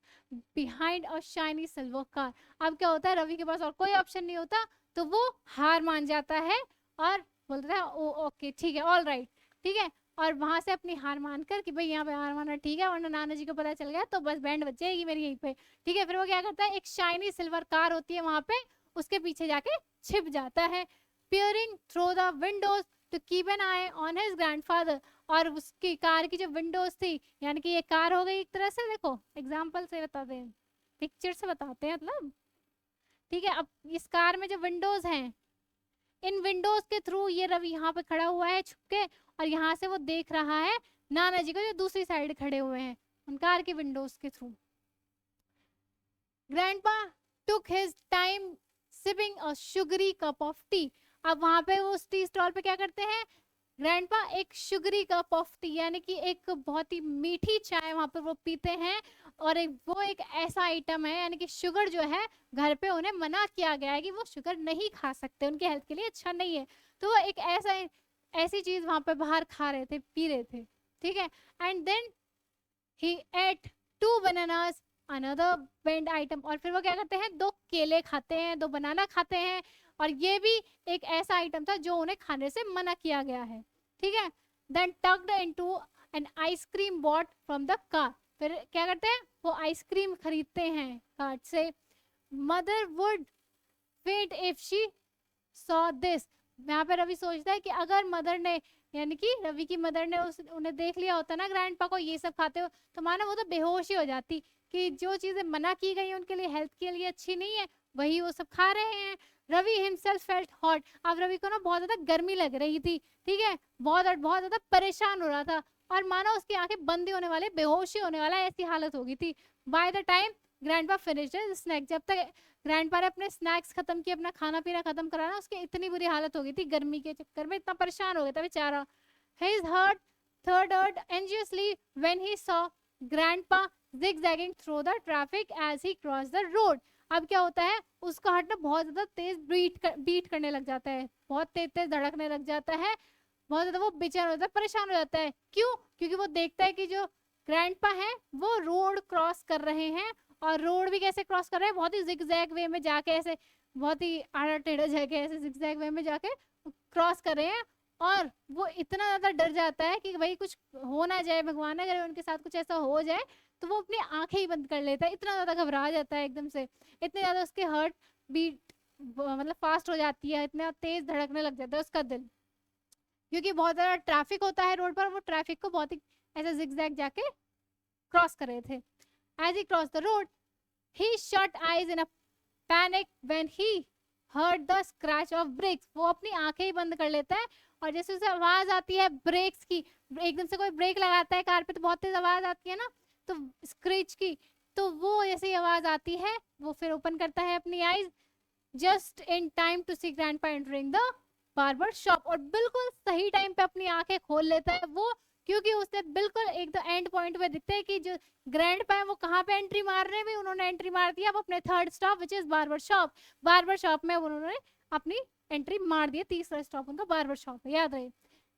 behind a shiny silver car। अब क्या होता है, रवि के पास और कोई ऑप्शन नहीं होता, तो वो हार मान जाता है और बोलता है ओ ओके ठीक है, ऑल राइट, ठीक है। और वहां से अपनी हार मानकर कि भाई यहाँ पे हार माना ठीक है, वरना नाना जी को पता चल गया तो बस बैंड बच जाएगी मेरी यहीं पे, ठीक है। फिर वो क्या करता है, एक शाइनी सिल्वर कार होती है वहां पे, उसके पीछे जाके छिप जाता है। Peering through the windows to keep an eye on his grandfather, और उसकी कार की जो विंडोज थी, यानी कि ये कार हो गई एक तरह से, देखो एग्जाम्पल से बताते हैं, पिक्चर से बताते हैं मतलब, ठीक है। अब इस कार में जो विंडोज हैं, इन विंडोज के थ्रू ये रवि यहाँ पे खड़ा हुआ है छुपके, और यहाँ से वो देख रहा है नाना जी को जो दूसरी साइड खड़े हुए हैं, उन कार के विंडोज के through. Grandpa took his time sipping a sugary cup of T. अब वहां पे वो टी स्टॉल पे क्या करते हैं, ग्रैंडपा एक शुगरी कप ऑफ टी यानी कि एक बहुत ही मीठी चाय वहां पर वो पीते हैं, और वो एक ऐसा आइटम है यानी कि शुगर जो है घर पे उन्हें मना किया गया है कि वो शुगर नहीं खा सकते, उनके हेल्थ के लिए अच्छा नहीं है। तो वो एक ऐसी चीज वहां पे बाहर खा रहे थे, पी रहे थे, ठीक है। And then he ate 2 bananas, another bend item, और फिर वो क्या करते हैं, 2 केले खाते हैं, 2 बनाना खाते हैं, और ये भी एक ऐसा आइटम था जो उन्हें खाने से मना किया गया है, ठीक है। Then tucked into an ice cream bought from the car, फिर क्या करते हैं, वो आइसक्रीम खरीदते हैं कार्ट से। मदर वुड फेंट इफ शी सॉ दिस, यहाँ पे रवि सोचता है कि अगर मदर ने, यानी कि रवि की मदर ने उन्हें देख लिया होता ना ग्रैंडपा को ये सब खाते हो, तो मानो वो तो बेहोश ही हो जाती कि जो चीजें मना की गई उनके लिए हेल्थ के लिए अच्छी नहीं है वही वो सब खा रहे हैं। रवि हिमसेल्फ फेल्ट हॉट, अब रवि को ना बहुत ज्यादा गर्मी लग रही थी, ठीक है, बहुत बहुत ज्यादा परेशान हो रहा था, और मानो उसकी आंखें बंद ही होने वाले, बेहोशी होने वाला ऐसी हालत हो गई थी। By the time grandpa finished snack, जब तक ग्रैंडपा ने अपने स्नैक्स खत्म किए, अपना खाना पीना खत्म करा ना, उसकी इतनी बुरी हालत हो गई थी गर्मी के चक्कर में, इतना परेशान हो गया था बेचारा। His heart thundered anxiously when he saw grandpa zigzagging through the traffic as he crossed the road. अब क्या होता है, उसका हार्ट ना बहुत ज्यादा तेज बीट करने लग जाता है, बहुत तेज तेज धड़कने लग जाता है, बहुत ज्यादा वो बेचैन हो जाता है, परेशान हो जाता है। क्यों? क्योंकि वो देखता है कि जो ग्रैंडपा है वो रोड क्रॉस कर रहे हैं, और रोड भी कैसे क्रॉस कर रहे हैं, बहुत ही जिगजैग वे में जाके, ऐसे बहुत ही आड़ा टेढ़ा जाके ऐसे जिगजैग वे में जाके क्रॉस कर रहे हैं। और वो इतना ज्यादा डर जाता है कि भाई कुछ हो ना जाए, भगवान अगर उनके साथ कुछ ऐसा हो जाए, तो वो अपनी आंखें ही बंद कर लेता है, इतना ज्यादा घबरा जाता है एकदम से, इतने ज्यादा उसके हार्ट बीट मतलब फास्ट हो जाती है, इतना तेज धड़कने लग जाता है उसका दिल, क्योंकि बहुत ज्यादा ट्रैफिक होता है रोड पर, वो ट्रैफिक को बहुत ही ऐसे जिगजैग जाके क्रॉस कर रहे थे। As he cross the road he shut eyes in a panic when he heard the scratch of brakes, वो अपनी आंखें ही बंद कर लेता है, और जैसे उसे आवाज आती है ब्रेक्स की, एकदम से कोई ब्रेक लगाता है कार पे तो बहुत तेज आवाज आती है ना, तो स्क्रेच की, तो वो जैसे ही आवाज आती है वो फिर ओपन करता है अपनी eyes, just in time to see grandpa entering the barber shop, और बिल्कुल सही टाइम पे अपनी आंखें खोल लेता है वो, क्योंकि उसने बिल्कुल एक द एंड पॉइंट पे दिखता है कि जो ग्रैंडपा है वो कहाँ पे एंट्री मार रहे हैं, भी उन्होंने एंट्री मार दिया अब अपने third stop which is barber shop, barber shop में उन्होंने अपनी एंट्री मार दी, तीसरा स्टॉप उनका बार्बर शॉप है, याद रहे।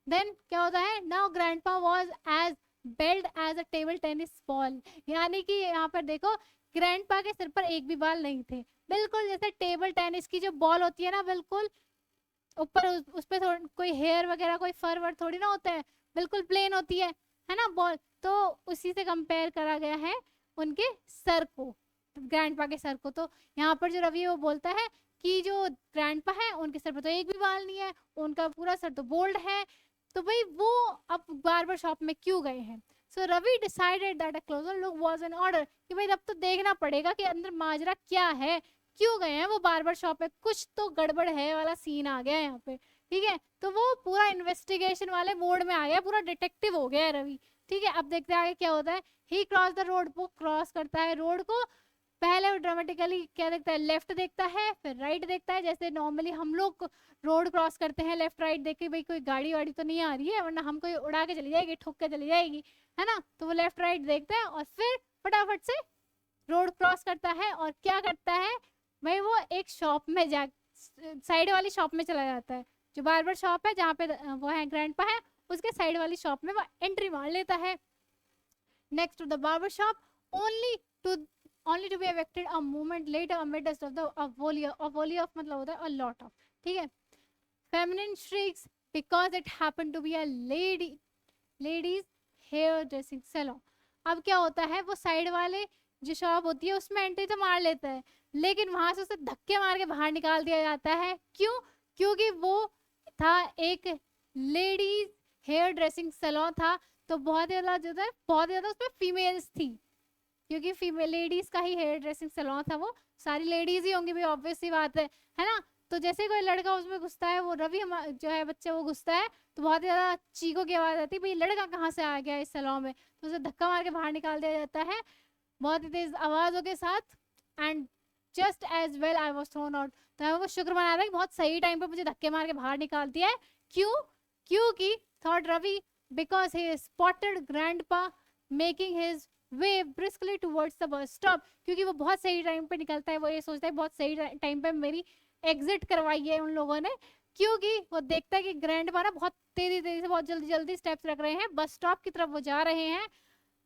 देन क्या होता है, now grandpa was as bald as a table tennis ball, यानी कि यहाँ पर देखो ग्रैंडपा के सिर पर एक भी बाल नहीं थे, बिल्कुल जैसे टेबल टेनिस की जो बॉल होती है ना, बिल्कुल ऊपर उस पे कोई हेयर वगैरह कोई फर वर थोड़ी ना होता है, बिल्कुल प्लेन होती है ना बॉल, तो उसी से कंपेयर करा गया है उनके सर को, ग्रैंडपा के सर को। तो यहाँ पर जो रवि वो बोलता है कि जो ग्रैंडपा है उनके सर पर तो एक भी बाल नहीं है, उनका पूरा सर तो बोल्ड है, तो भाई वो अब बार्बर शॉप में क्यों गए हैं। So Ravi decided that a closer look was in order, कि भाई अब तो देखना पड़ेगा कि अंदर माजरा क्या है, क्यों गए हैं वो बार्बर शॉप में, कुछ तो गड़बड़ है वाला सीन आ गया है यहाँ पे, ठीक है। तो वो पूरा इन्वेस्टिगेशन वाले मोड में आ गया, पूरा डिटेक्टिव हो गया है रवि, ठीक है। अब देखते हैं आगे क्या होता है। ही क्रॉस द रोड, वो क्रॉस करता है रोड को, पहले वो ड्रामेटिकली क्या देखता है, लेफ्ट देखता है, फिर राइट देखता है, जैसे नॉर्मली हम लोग रोड क्रॉस करते हैं लेफ्ट राइट देख के, भाई कोई गाड़ी वाड़ी तो नहीं आ रही है वरना हम कोई उड़ा के चली जाएगी, ठुक के चली जाएगी, है ना। तो वो लेफ्ट राइट देखता है और फिर फटाफट से रोड क्रॉस करता है, और क्या करता है भाई, वो एक शॉप में जा, साइड वाली शॉप में चला जाता है, जो बार्बर शॉप है जहाँ पे वो है ग्रैंडपा है, उसके साइड वाली शॉप में वो एंट्री मार लेता है। Next to the barber shop, only to only to be evicted a moment later amidst of the a volley of मतलब होता है a lot of, ठीक है, feminine shrieks because it happened to be a ladies hair dressing salon। अब क्या होता है, वो साइड वाले जो शॉप होती है उसमें एंट्री तो मार लेता है, लेकिन वहां से उसे धक्के मार के बाहर निकाल दिया जाता है। क्यों? क्योंकि वो था एक लेडीज हेयर ड्रेसिंग सैलून था, तो बहुत ज्यादा जो है बहुत ज्यादा उसमें फीमेल्स थी, क्योंकि फीमेल लेडीज का ही हेयर ड्रेसिंग सैलून था, वो सारी लेडीज ही होंगी भाई, ऑब्वियस सी बात है ना। तो जैसे कोई लड़का उसमें घुसता है, वो रवि जो है बच्चा वो घुसता है, तो बहुत ज्यादा चीखों की आवाज आती है, भाई लड़का कहाँ से आ गया इस सैलून में, तो उसे धक्का मार के बाहर निकाल दिया जाता है बहुत ही तेज आवाजों के साथ। And just as well I was thrown out, तो वो शुक्र मना रहा है बहुत सही टाइम पे मुझे धक्के मार के बाहर निकाल दिया है। क्यों? क्योंकि thought Ravi, because he spotted grandpa making his way briskly towards the bus stop. क्योंकि वो बहुत सही टाइम पे निकलता है, वो ये सोचता है बहुत सही टाइम पे मेरी एग्जिट करवाई है उन लोगों ने, क्योंकि वो देखता है कि ग्रैंडपा ना बहुत तेजी तेजी से बहुत जल्दी जल्दी स्टेप्स रख रहे हैं, बस स्टॉप की तरफ वो जा रहे हैं.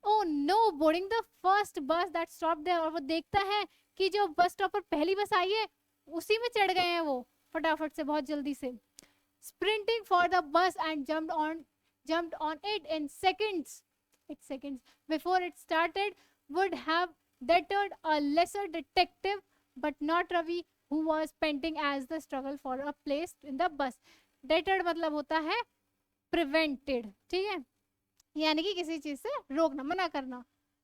Oh no, boarding the first bus that stop there. और वो देखता है कि जो बस स्टॉप पर पहली बस आई है उसी में चढ़ गए हैं वो फटाफट से, बहुत जल्दी से. Sprinting for the bus and jumped on it in seconds. Before it started would have deterred a lesser detective, but not Ravi, who was panting as the struggle for a place in the bus. Deterred मतलब होता है prevented, ठीक है, यानी कि किसी चीज से रोकना, मना करना,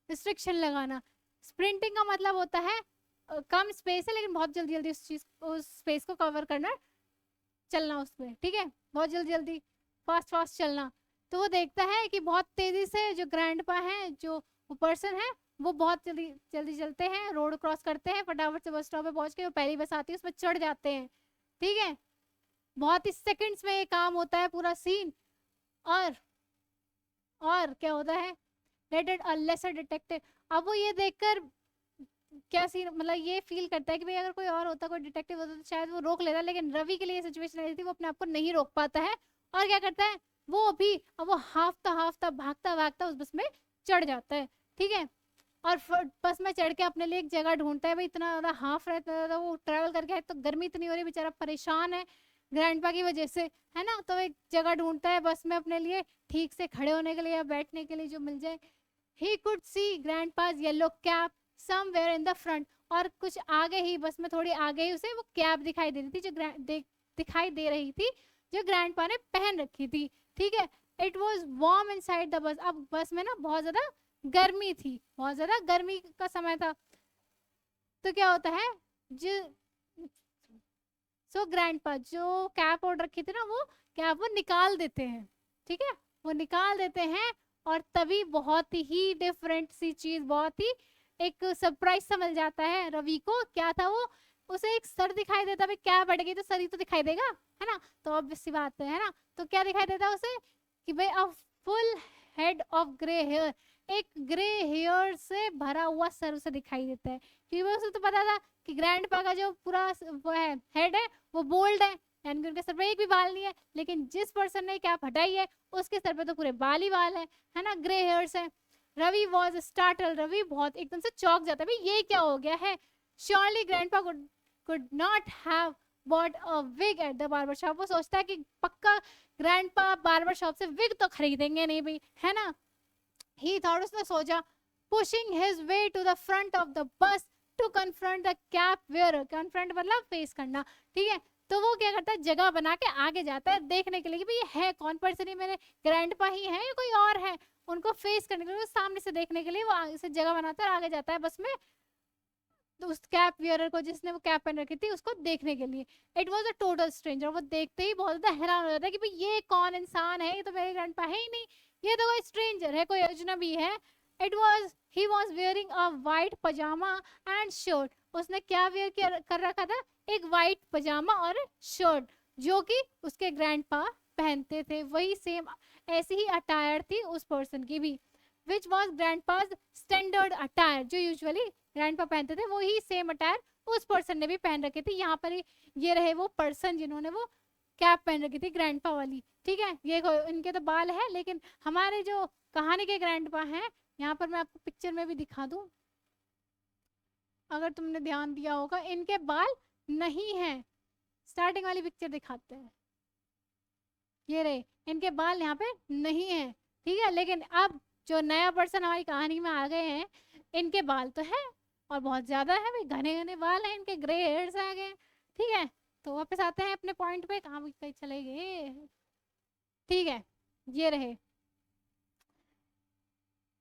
रिस्ट्रिक्शन लगाना. स्प्रिंटिंग का मतलब होता है कम स्पेस है लेकिन बहुत जल्दी जल्दी उस स्पेस को कवर करना, चलना उसमें, ठीक है, बहुत जल्दी जल्दी फास्ट चलना. तो वो देखता है कि बहुत तेजी से जो ग्रैंडपा है, जो पर्सन है, वो बहुत जल्दी चलते हैं, रोड क्रॉस करते हैं, फटाफट से बस स्टॉप पे पहुंच के वो पहली बस आती है उसमें चढ़ जाते हैं, ठीक है. बहुत ही सेकंड्स में ये काम होता है पूरा सीन. और क्या होता है, लेटेड अ लेसर डिटेक्टिव. अब वो ये देखकर क्या सीन, मतलब ये फील करता है कि भाई अगर कोई और होता, कोई डिटेक्टिव होता तो शायद वो रोक लेता, लेकिन रवि के लिए ये सिचुएशन ऐसी थी, वो अपने आप को नहीं रोक पाता है. और क्या करता है वो अभी, अब वो हाफता भागता उस बस में चढ़ जाता है, ठीक है. और बस में चढ़ के अपने लिए एक जगह ढूंढता है. भाई इतना ज़्यादा हाफ रहता है, वो ट्रैवल करके है तो गर्मी इतनी हो रही, बेचारा परेशान है ग्रैंडपा की वजह से, है ना. तो एक जगह ढूंढता है बस में अपने लिए ठीक से खड़े होने के लिए या बैठने के लिए जो मिल जाए. He could see grandpa's yellow cap somewhere in the front. और कुछ आगे ही, बस में थोड़ी आगे ही उसे वो कैप दिखाई दे रही थी, जो दिखाई दे रही थी जो ग्रैंडपा ने पहन रखी थी, ठीक है. It was warm in side the bus. अब बस में ना बहुत ज्यादा गर्मी थी, बहुत ज्यादा गर्मी का समय था. तो क्या होता है, सो ग्रैंडपा जो कैप ओढ़ रखी थी ना, वो कैप वो निकाल देते हैं, ठीक है, वो निकाल देते हैं. और तभी बहुत ही डिफरेंट सी चीज, बहुत ही एक सरप्राइज सा मिल जाता है रवि को. क्या था वो, उसे एक सर दिखाई देता. भाई क्या बढ़ गई तो सर ही तो दिखाई देगा, है ना. तो ऑब्वियस सी बात है ना. तो क्या दिखाई देता उसे कि भाई a full head of grey hair, एक ग्रे हेयर से भरा हुआ सर उसे दिखाई देता है. क्योंकि उसे तो पता था कि ग्रैंडपा का जो पूरा वो है हेड है वो बोल्ड है, यानी कि उनके सर पे एक भी बाल नहीं है. लेकिन जिस पर्सन ने कैप हटाई है उसके सर पे तो पूरे बाल ही बाल है ना, ग्रे हेयर्स है. Ravi was startle. रवि बहुत एकदम से चौंक जाता है, भाई ये क्या हो गया है. Surely grandpa could not have bought a wig at the barber shop. वो सोचता है कि पक्का ग्रैंडपा बार्बर शॉप से विग तो खरीदेंगे नहीं भाई, है ना. ही थॉट, उसने सोचा, pushing his way to the front of the bus to confront the cap wearer. Confront मतलब फेस करना, ठीक है. तो वो क्या करता है, जगह बना के आगे जाता है देखने के लिए कि भाई ये है कौन पर्सन, ही मेरे ग्रैंडपा ही है या कोई और है. उनको फेस करने के लिए, सामने से देखने के लिए वो आगे से जगह बनाता है और आगे जाता है बस में, तो उस कैप वेयरर को, जिसने वो कैप पहन रखी थी, उसको देखने के लिए. It was a total stranger. वो देखते ही बहुत ज्यादा हैरान हो जाता है कि भाई ये कौन इंसान है, ये तो मेरे ग्रैंडपा है ही नहीं, ये तो कोई स्ट्रेंजर है, कोई अजनबी है. He was wearing a white pyjama and shirt. उसने क्या वेयर कर रखा था, एक वाइट पजामा और शर्ट, जो कि उसके ग्रैंडपा पहनते थे. वही सेम ऐसी ही अटायर थी उस पर्सन की भी, विच वॉज ग्रैंडपाज स्टैंडर्ड अटायर. जो यूजुअली ग्रैंडपा पहनते थे वही सेम अटायर उस पर्सन ने भी पहन रखी थी. यहाँ पर ये रहे वो पर्सन जिन्होंने वो कैप पहन रखी थी ग्रैंडपा वाली, ठीक है. ये इनके तो बाल है, लेकिन हमारे जो कहानी के ग्रैंडपा हैं, यहाँ पर मैं आपको पिक्चर में भी दिखा दूं, अगर तुमने ध्यान दिया होगा, इनके बाल नहीं है. स्टार्टिंग वाली पिक्चर दिखाते हैं, ये रहे, इनके बाल यहाँ पे नहीं है, ठीक है. लेकिन अब जो नया पर्सन हमारी कहानी में आ गए हैं, इनके बाल तो है और बहुत ज्यादा है भाई, घने घने बाल हैं इनके, ग्रे हेयर्स आ गए, ठीक है. तो वापस आते हैं अपने पॉइंट पे, कहाँ कहीं चले गए, ठीक है, ये रहे.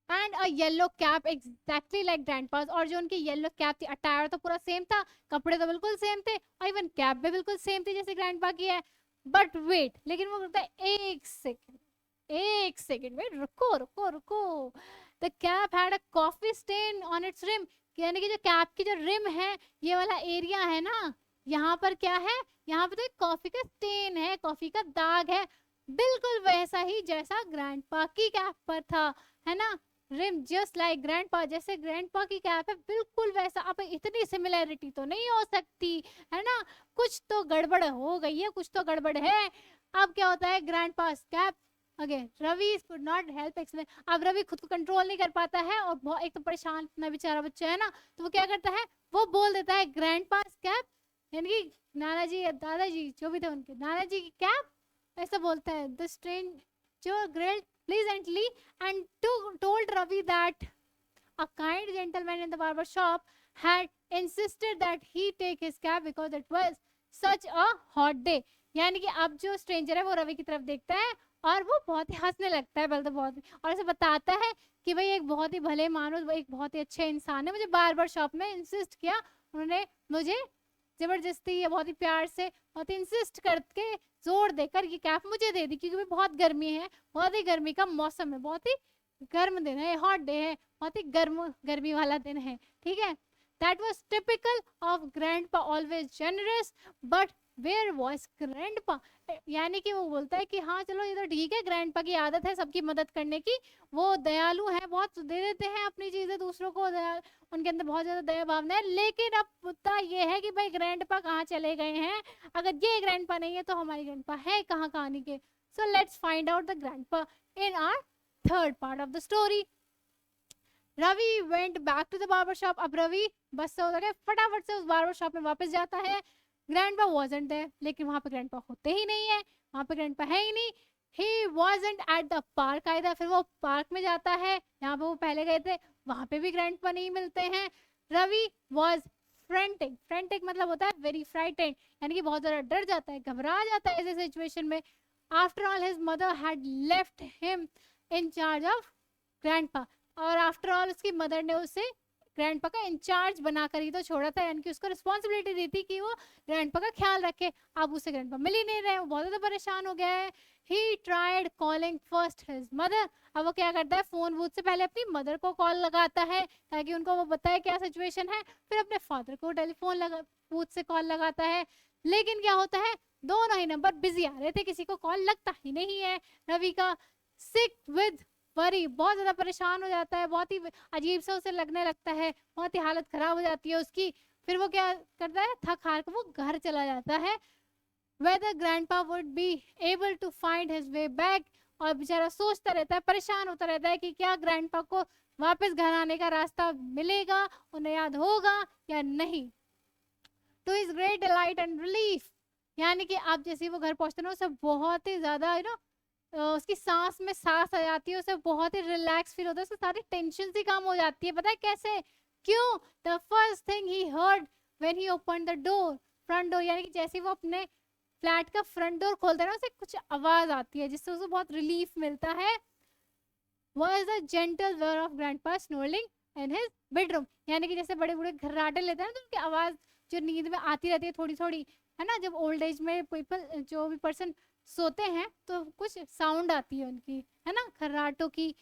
And a yellow cap exactly like ग्रैंडपास. और जो उनकी येलो कैप थी, अटायर तो पूरा सेम था, कपड़े तो बिल्कुल सेम थे, और इवन कैप भी बिल्कुल सेम थी जैसे ग्रैंडपा की है. बट वेट, लेकिन वो कहता है एक सेकेंड वेट, रुको. The cap had a coffee stain on its rim. यानी कि जो कैप की जो रिम है, ये वाला एरिया है ना, यहाँ पर क्या है, यहाँ पे तो एक कॉफी का स्टेन है, कॉफी का दाग है. बिल्कुल वैसा ही जैसा ग्रैंडपा की कैप पर था, है ना। रिम जस्ट लाइक ग्रैंडपा, जैसे ग्रैंडपा की कैप है बिल्कुल वैसा। अब इतनी सिमिलैरिटी तो नहीं हो सकती, है ना, कुछ तो गड़बड़ हो गई है, कुछ तो गड़बड़ है। अब क्या होता है, grandpa's cap again, Ravi could not help explain. अब रवि खुद को कंट्रोल नहीं कर पाता है और बहुत एक तो परेशान इतना बेचारा बच्चा है ना, तो वो क्या करता है, वो बोल देता है ग्रैंडपास कैप, यानी कि नाना जी या दादाजी जो भी थे उनके नाना जी की कैप, ऐसा बोलता है। The stranger grilled pleasantly and told Ravi that a kind gentleman in the barber shop had insisted that he take his cab because it was such a hot day। यानी कि अब जो स्ट्रेंजर है वो रवि की तरफ देखता है और वो बहुत ही हंसने लगता है, बल्कि बहुत, और ऐसे बताता है कि भाई एक बहुत ही भले मानुस, एक बहुत ही अच्छे इंसान है, मुझे बार्बर शॉप में इंसिस्ट किया, उन्होंने मुझे जबरदस्ती या बहुत ही प्यार से, बहुत ही इंसिस्ट करके जोर देकर ये कैप मुझे दे दी, क्योंकि बहुत गर्मी है, बहुत ही गर्मी का मौसम है, बहुत ही गर्म दिन है, हॉट डे है, बहुत ही गर्मी वाला दिन है, ठीक है। That was typical of grandpa, always generous, but where was grandpa. यानी कि वो बोलता है कि हाँ चलो ये तो ठीक है, ग्रैंडपा की आदत है सबकी मदद करने की, वो दयालु है, बहुत दे देते हैं अपनी चीजें दूसरों को, उनके अंदर बहुत ज्यादा दया भावना है। लेकिन अब मुद्दा ये है कि भाई ग्रैंडपा कहाँ चले गए हैं, अगर ये ग्रैंडपा नहीं है तो हमारी ग्रैंडपा है कहाँ कहानी के। So let's find out the grandpa in our third part of the story. Ravi went back to the barber shop. अब रवि बस से उतर के फटाफट से उस बार्बर शॉप में वापस जाता है। ग्रैंडपा वाजंट देयर, लेकिन वहां पे ग्रैंडपा होते ही नहीं है, वहां पे ग्रैंडपा है ही नहीं। He wasn't at the park either, फिर वो पार्क में जाता है जहाँ पे वो पहले गए थे, वहां पे भी ग्रैंडपा नहीं मिलते हैं। रवि वॉज फ्रेंटिक, फ्रेंटिक मतलब होता है वेरी फ्राइटेंड, यानी कि बहुत ज्यादा डर जाता है, घबरा जाता है ऐसे सिचुएशन में। After all his mother had left him in charge of grandpa, और आफ्टर ऑल उसकी मदर ने उसे ग्रैंडपा का इंचार्ज बनाकर ही तो छोड़ा था, यानी कि उसको रिस्पॉन्सिबिलिटी दी थी कि वो ग्रैंडपा का ख्याल रखे। अब उसे ग्रैंडपा मिल ही नहीं रहे, वो बहुत ज्यादा परेशान हो गया है। He tried calling first his mother. अब वो क्या करता है, फोन बूथ से पहले अपनी मदर को कॉल लगाता है ताकि उनको वो बताए क्या सिचुएशन है, फिर अपने फादर को टेलीफोन लगा बूथ से कॉल लगाता है। लेकिन क्या होता है, दोनों ही नंबर बिजी आ रहे थे, किसी को कॉल लगता ही नहीं है। रवि का सिक विद वरी, बहुत ज्यादा परेशान हो जाता है, बहुत ही अजीब सा उसे लगने लगता है, बहुत ही हालत खराब हो जाती है उसकी। फिर वो क्या करता है, थक हार कर वो घर चला जाता है। whether grandpa would be able to find his way back, और बेचारा सोचता रहता है, परेशान होता रहता है कि क्या ग्रैंडपा को वापस घर आने का रास्ता मिलेगा, उन्हें याद होगा या नहीं। To his great delight and relief, यानी कि आप जैसे वो घर पहुंचते ना, उसे बहुत ही ज्यादा उसकी सांस में सांस आ जाती है, उसे बहुत ही रिलैक्स फील होता है, उसकी सारी टेंशन ही कम हो जाती है। पता है कैसे, क्यों, the first thing he heard when he open the door, front door, यानी कि जैसे वो अपने फ्लैट का फ्रंट डोर खोलता है ना, उसे कुछ आवाज आती है जिससे उसे बहुत रिलीफ मिलता है। was the gentle whir of grandpa snoring in his bedroom, यानी कि जैसे बड़े बूढ़े घर्राटे लेते हैं तो उनकी आवाज जो नींद में आती रहती है थोड़ी थोड़ी, है ना, जब ओल्ड एज में पीपल जो भी पर्सन सोते हैं तो कुछ साउंड आती है उनकी, है ना, खर्राटों की,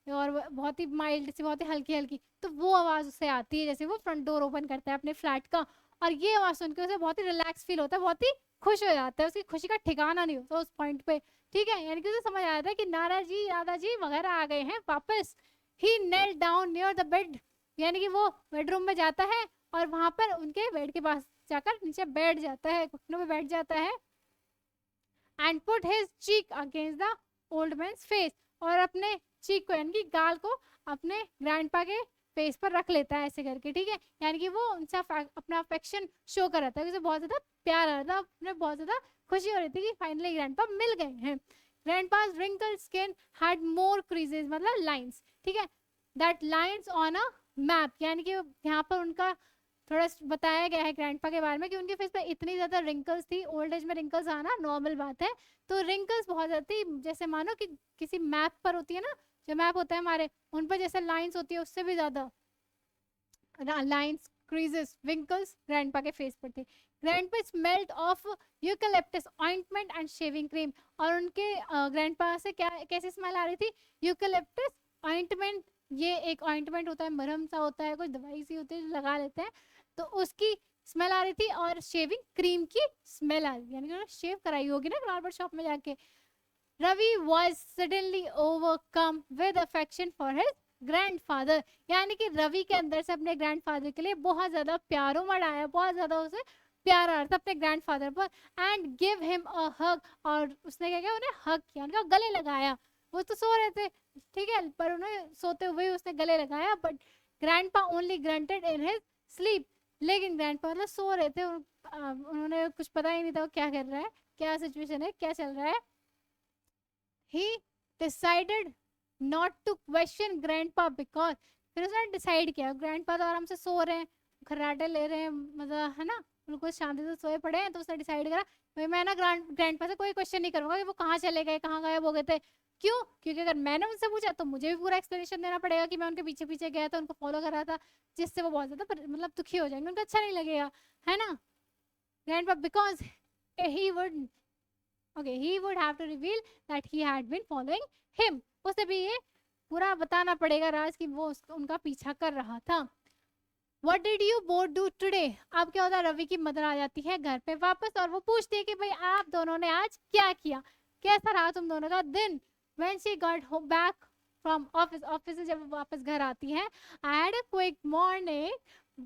और बहुत ही माइल्ड सी, बहुत ही हल्की हल्की, तो वो आवाज उससे आती है जैसे वो फ्रंट डोर ओपन करता है अपने फ्लैट का। और ये आवाज सुनकर उसे बहुत ही रिलैक्स फील होता है, बहुत ही खुश हो जाता है, उसकी खुशी का ठिकाना नहीं होता उस पॉइंट पे, ठीक है। यानी कि उसे समझ आया था कि नाना जी दादाजी वगैरह आ गए हैं वापस। He knelt down near the bed, यानी कि वो बेडरूम में जाता है और वहां पर उनके बेड के पास जाकर नीचे बैठ जाता है, घुटनों पे बैठ जाता है। And put his cheek against the old man's face, और अपने चीक को यानी कि गाल को अपने ग्रैंडपा के फेस पर रख लेता है ऐसे करके, ठीक है। यानी कि वो उनसे अपना अफेक्शन शो कर रहा था, उसे बहुत ज्यादा प्यार आ रहा था, उन्हें बहुत ज्यादा खुशी हो रही थी कि फाइनली ग्रैंडपा मिल गए हैं। ग्रैंडपा's wrinkled skin had more creases, मतलब लाइंस, ठीक है, that lines on a map, यानी कि यहाँ पर उनका थोड़ा बताया गया है ग्रैंडपा के बारे में कि उनके फेस पे इतनी ज्यादा रिंकल्स थी, ओल्ड एज में रिंकल्स आना नॉर्मल बात है, तो रिंकल्स बहुत ज्यादा थी, जैसे मानो कि किसी मैप पर होती है ना, जो मैप होता है हमारे, उन पर जैसे लाइंस होती है उससे भी ज्यादा लाइंस, क्रीजेस, विंकल्स ग्रैंडपा के फेस पर थे। Grandpa smelled of eucalyptus ointment and shaving cream, और उनके ग्रैंडपा से क्या कैसी स्मेल आ रही थी, यूकलिप्टस ऑइंटमेंट, ये एक ऑइंटमेंट होता है, मरहम सा होता है, कुछ दवाई सी होती है जो लगा लेते हैं, तो उसकी स्मेल आ रही थी, और शेविंग क्रीम की स्मेल आ रही थी, यानी कि उन्होंने शेव कराई होगी ना बार्बर शॉप में जाके। Ravi was suddenly overcome with affection for his grandfather, यानी कि रवि के अंदर से अपने ग्रैंडफादर के लिए बहुत ज्यादा प्यार उमड़ आया, बहुत ज्यादा उसे प्यार आ रहा था अपने ग्रैंडफादर पर। एंड गिव हिम अ हग, और उसने क्या किया, उन्हें हग किया, उनका गले लगाया। वो तो सो रहे थे, ठीक है, पर उन्हें सोते हुए उसने गले लगाया, but grandpa only granted in his sleep, लेकिन ग्रैंडपा मतलब सो रहे थे, उन्होंने कुछ पता ही नहीं था वो क्या कर रहा है, क्या सिचुएशन है, क्या चल रहा है। he decided not to question grandpa because, फिर उसने डिसाइड किया, ग्रैंडपा तो आराम से सो रहे हैं, खर्राटे ले रहे हैं, मतलब है ना, बिल्कुल शांति से सोए पड़े हैं, तो उसने डिसाइड करा भाई मैं ना ग्रैंडपा से कोई क्वेश्चन नहीं करूंगा कि वो कहाँ चले गए, कहाँ गायब हो गए थे। क्यों? क्योंकि अगर मैंने उनसे पूछा तो मुझे भी पूरा एक्सप्लेनेशन देना पड़ेगा कि मैं उनके पीछे पीछे गया था, उनको फॉलो कर रहा था, जिससे वो बहुत ज्यादा मतलब दुखी हो जाएंगे, उनको अच्छा नहीं लगेगा, है ना। Grandpa because he would he would have to reveal that he had been following him, उसे भी ये पूरा बताना पड़ेगा राज कि वो उनका पीछा कर रहा था। What did you both do today? अब क्या होता है, रवि की मदर आ जाती है घर पे वापस और वो पूछती है कि भाई आप दोनों ने आज क्या किया, कैसा रहा तुम दोनों का दिन। When she got back from office से जब वो वापस घर आती है, I had a quick morning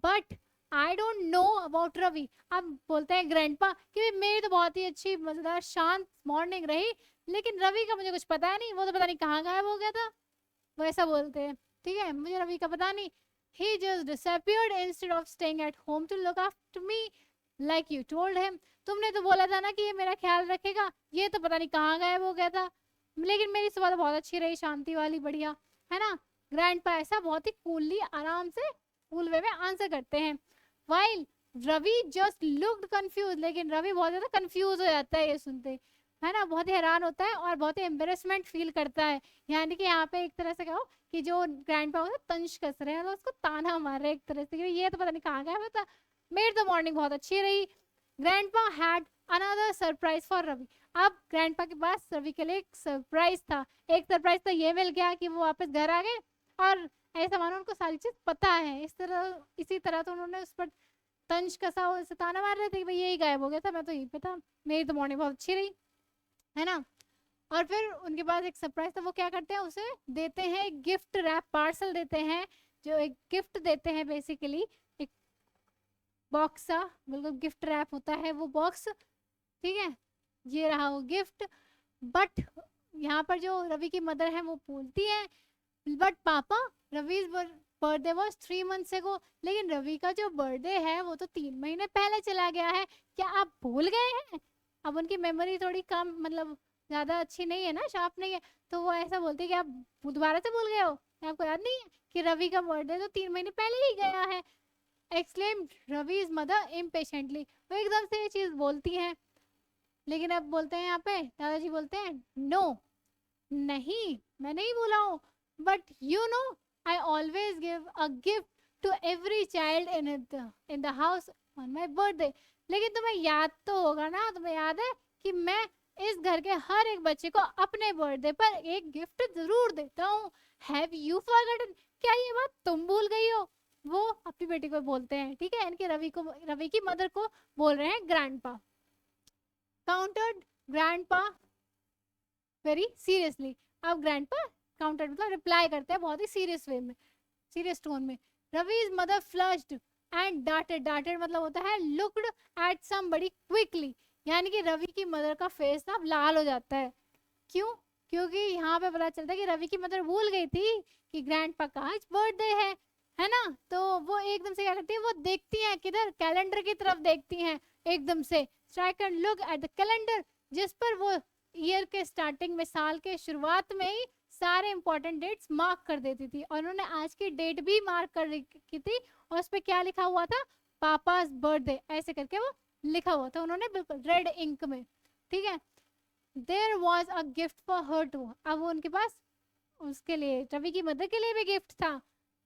but I don't know about Ravi. अब बोलते हैं ग्रैंडपा कि मेरी तो बहुत ही अच्छी मजेदार शांत मॉर्निंग रही, लेकिन रवि का मुझे कुछ पता नहीं, वो तो पता नहीं कहाँ गायब हो गया था, वो ऐसा बोलते हैं, ठीक है, मुझे रवि का पता नहीं। he just disappeared instead of staying at home to look after me like you told him, तुमने तो बोला था ना कि ये मेरा ख्याल रखेगा, ये तो पता नहीं कहाँ गायब हो गया था, लेकिन मेरी सुबह तो बहुत अच्छी रही, शांति वाली, बढ़िया, है ना। ग्रैंडपा ऐसा बहुत ही कूलली आराम से कूल वे में आंसर करते हैं। While Ravi just looked confuse, लेकिन रवि बहुत ज्यादा कंफ्यूज हो जाता है ये सुनते, है ना, बहुत ही हैरान होता है और बहुत ही एम्बेरसमेंट फील करता है। यानी कि यहाँ पे एक तरह से कहो कि जो ग्रैंडपा होता है तंज कस रहे हैं, मतलब उसको ताना मार रहे हैं एक तरह से कि ये तो पता नहीं कहाँ गया था, मेरी तो मॉर्निंग बहुत अच्छी रही। Grandpa had another surprise for Ravi, अब ग्रैंडपा के पास रवि के लिए एक सरप्राइज था। एक सरप्राइज तो ये मिल गया कि वो वापस घर आ गए और ऐसा मानो उनको सारी चीज पता है, इसी तरह तो उन्होंने उस पर तंज कसा हो, ताना मार रहे थे कि भाई यही गायब हो गया था, मैं तो यहीं पे था, मेरी तो मॉर्निंग बहुत अच्छी रही, है ना। और फिर उनके पास एक सरप्राइज था, वो क्या करते हैं, उसे देते हैं एक गिफ्ट रैप पार्सल देते हैं, जो एक गिफ्ट देते हैं बेसिकली, एक बॉक्स सा, बिल्कुल गिफ्ट रैप होता है वो बॉक्स, ठीक है, ये रहा वो गिफ्ट। बट यहाँ पर जो रवि की मदर है वो बोलती है, but papa Ravi birthday was 3 months ago, लेकिन रवि का जो बर्थडे है वो तो 3 महीने पहले चला गया है, क्या आप भूल गए हैं। अब उनकी मेमोरी थोड़ी कम, मतलब ज्यादा अच्छी नहीं है ना, शार्प नहीं है, तो वो ऐसा बोलते हैं कि आप दोबारा से भूल गए हो, आपको याद नहीं है कि रवि का बर्थडे तो 3 महीने पहले ही गया है। एक्सक्लेम्ड रवि's मदर इम्पेशेंटली, वो एकदम से ये चीज बोलती हैं, लेकिन अब बोलते हैं यहाँ पे दादाजी बोलते हैं नो, नहीं मैं नहीं बोला हूँ, but you know I always give a gift to every child in the house on my birthday, लेकिन तुम्हें याद तो होगा ना, तुम्हें याद है कि मैं इस घर के हर एक बच्चे को अपने बर्थडे पर एक गिफ्ट जरूर देता हूँ। हैव यू फॉरगॉटन, क्या ये बात तुम भूल गई हो। वो अपनी बेटी को बोलते हैं, ठीक है, इनके रवि की मदर को बोल रहे हैं grandpa. Countered grandpa very seriously, अब ग्रैंडपा काउंटर मतलब रिप्लाई करते हैं बहुत ही सीरियस वे में, सीरियस टोन में। Ravi is mother flushed and daunted, daunted मतलब होता है लुक्ड एट समबडी क्विकली, यानी कि रवि की मदर का फेस ना लाल हो जाता है। क्यों? क्योंकि यहाँ पे पता चलता है कि रवि की मदर भूल गई थी कि ग्रैंडपा का आज बर्थडे है ना। तो वो एकदम से क्या करती है, वो देखती हैं किधर, कैलेंडर की तरफ देखती हैं एकदम से, strike and look at the calendar, जिस पर वो ईयर के स्टार्टिंग में, साल के शुरुआत में ही सारे इंपॉर्टेंट डेट्स मार्क कर देती थी, और उन्होंने आज की डेट भी मार्क कर रखी थी, और उस पर क्या लिखा हुआ था, पापा's बर्थडे, ऐसे करके वो लिखा हुआ था उन्होंने बिल्कुल रेड इंक में, ठीक है। There was a gift for her too, अब वो उनके पास उसके लिए, रवि की मदर के लिए भी गिफ्ट था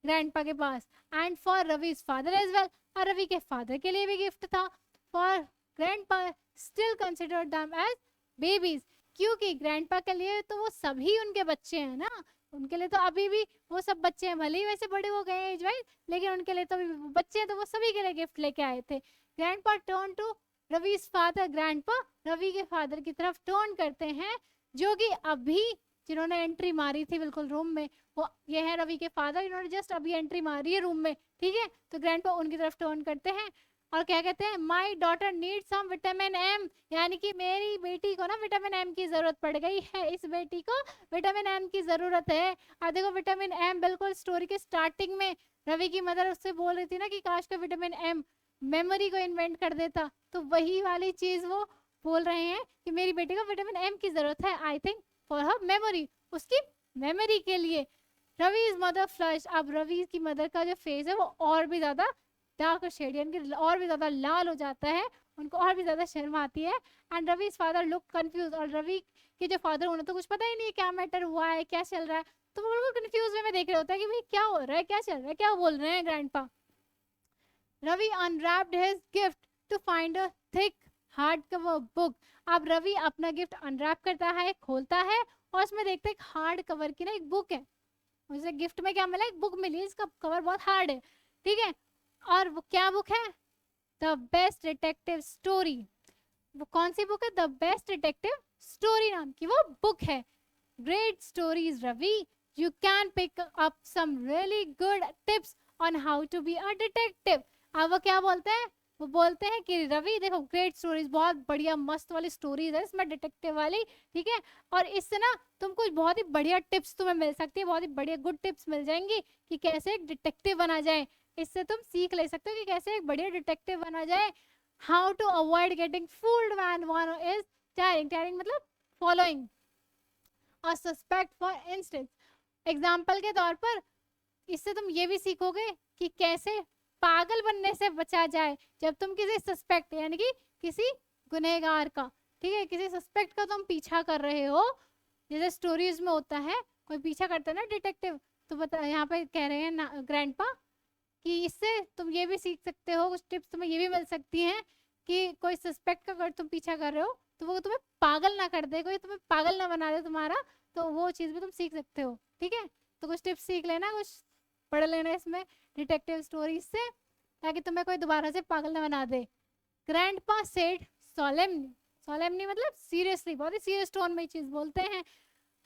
ग्रैंडपा के पास, and for Ravi's father as well, और रवि के फादर के लिए भी गिफ्ट था। For grandpa still considered them as babies, क्योंकि ग्रैंडपा के लिए तो वो सभी उनके बच्चे हैं ना, उनके लिए तो अभी भी वो सब बच्चे हैं, भले ही वैसे बड़े हो गए एज वाइज, लेकिन उनके लिए तो अभी बच्चे हैं, तो वो सभी के लिए गिफ्ट लेके आए थे। Grandpa turn to Ravi's father, grandpa Ravi के फादर की तरफ टर्न करते हैं, जो कि अभी जिन्होंने एंट्री मारी थी बिल्कुल रूम में, वो ये है रवि के फादर, इन्होंने जस्ट अभी एंट्री मारी है रूम में, ठीक है। तो ग्रैंडपा उनकी तरफ टर्न करते हैं और क्या कहते हैं, my daughter need some vitamin M, यानी कि मेरी बेटी को ना विटामिन एम की जरूरत पड़ गई है, इस बेटी को विटामिन एम की जरूरत है। और देखो विटामिन एम बिल्कुल स्टोरी के स्टार्टिंग में रवि की मदर उससे बोल रही थी ना कि काश का विटामिन एम मेमोरी को इन्वेंट कर देता, तो वही वाली चीज वो बोल रहे हैं कि मेरी बेटी को विटामिन एम की जरूरत है, I think for her memory, उसकी मेमोरी के लिए। रवि इज मदर फ्लश, अब रवि की मदर का जो फेस है वो और भी ज्यादा डार्क शेड, यानी कि और भी ज्यादा लाल हो जाता है, उनको और भी ज्यादा शर्म आती है। And Ravi father look confuse, और रवि के जो फादर उन्हें तो कुछ पता ही नहीं है क्या मैटर हुआ है, क्या चल रहा है, तो वो बिल्कुल कंफ्यूज में देख रहे होता है कि भाई क्या हो रहा है, क्या चल रहा है, क्या बोल रहे हैं grandpa. Ravi unwrapped his gift to find a thick hard cover book, अब रवि अपना गिफ्ट अनरैप करता है, खोलता है और उसमें देखते हैं हार्ड कवर की ना एक बुक है, मुझे गिफ्ट में क्या मिला, एक बुक मिली, इसका कवर बहुत हार्ड है, ठीक है। और वो क्या बुक है, द बेस्ट डिटेक्टिव स्टोरी, वो कौन सी बुक है, द बेस्ट डिटेक्टिव स्टोरी नाम की वो बुक है। Great stories Ravi, you can pick up some really good tips on how to be a detective. अब वो क्या बोलते हैं, वो बोलते हैं कि रवि देखो ग्रेट स्टोरीज, बहुत बढ़िया मस्त वाली स्टोरीज है इसमें डिटेक्टिव वाली, ठीक है, और इससे ना तुमको बहुत ही बढ़िया टिप्स तुम्हें मिल सकती है, बहुत ही बढ़िया गुड टिप्स मिल जाएंगी कि कैसे एक डिटेक्टिव बना जाए, इससे तुम सीख ले सकते हो कि कैसे एक बढ़िया डिटेक्टिव बना जाए। How to avoid getting fooled when one is tailing, tailing मतलब फॉलोइंग और सस्पेक्ट, फॉर इंस्टेंस एग्जाम्पल के तौर पर इससे तुम ये भी सीखोगे कि कैसे पागल बनने से बचा जाए जब तुम किसी सस्पेक्ट यानी कि किसी गुनहगार का, ठीक है, किसी सस्पेक्ट का तुम पीछा कर रहे हो, जैसे स्टोरीज में होता है कोई पीछा करता है ना डिटेक्टिव, तो बता यहाँ पे कह रहे हैं ग्रैंडपा कि इससे तुम ये भी सीख सकते हो, कुछ टिप्स तुम्हें ये भी मिल सकती हैं कि कोई सस्पेक्ट का अगर तुम पीछा कर रहे हो तो वो तुम्हें पागल ना कर दे, कोई तुम्हें पागल ना बना दे तुम्हारा, तो वो चीज़ भी तुम सीख सकते हो, ठीक है। तो कुछ टिप्स सीख लेना, कुछ पढ़ लेना इसमें डिटेक्टिव स्टोरीज से, ताकि तुम्हें कोई दोबारा से पागल ना बना दे। ग्रैंडपा सेड सोलेमनी, सोलेमनी मतलब सीरियसली, बहुत ही सीरियस टोन में चीज़ बोलते हैं।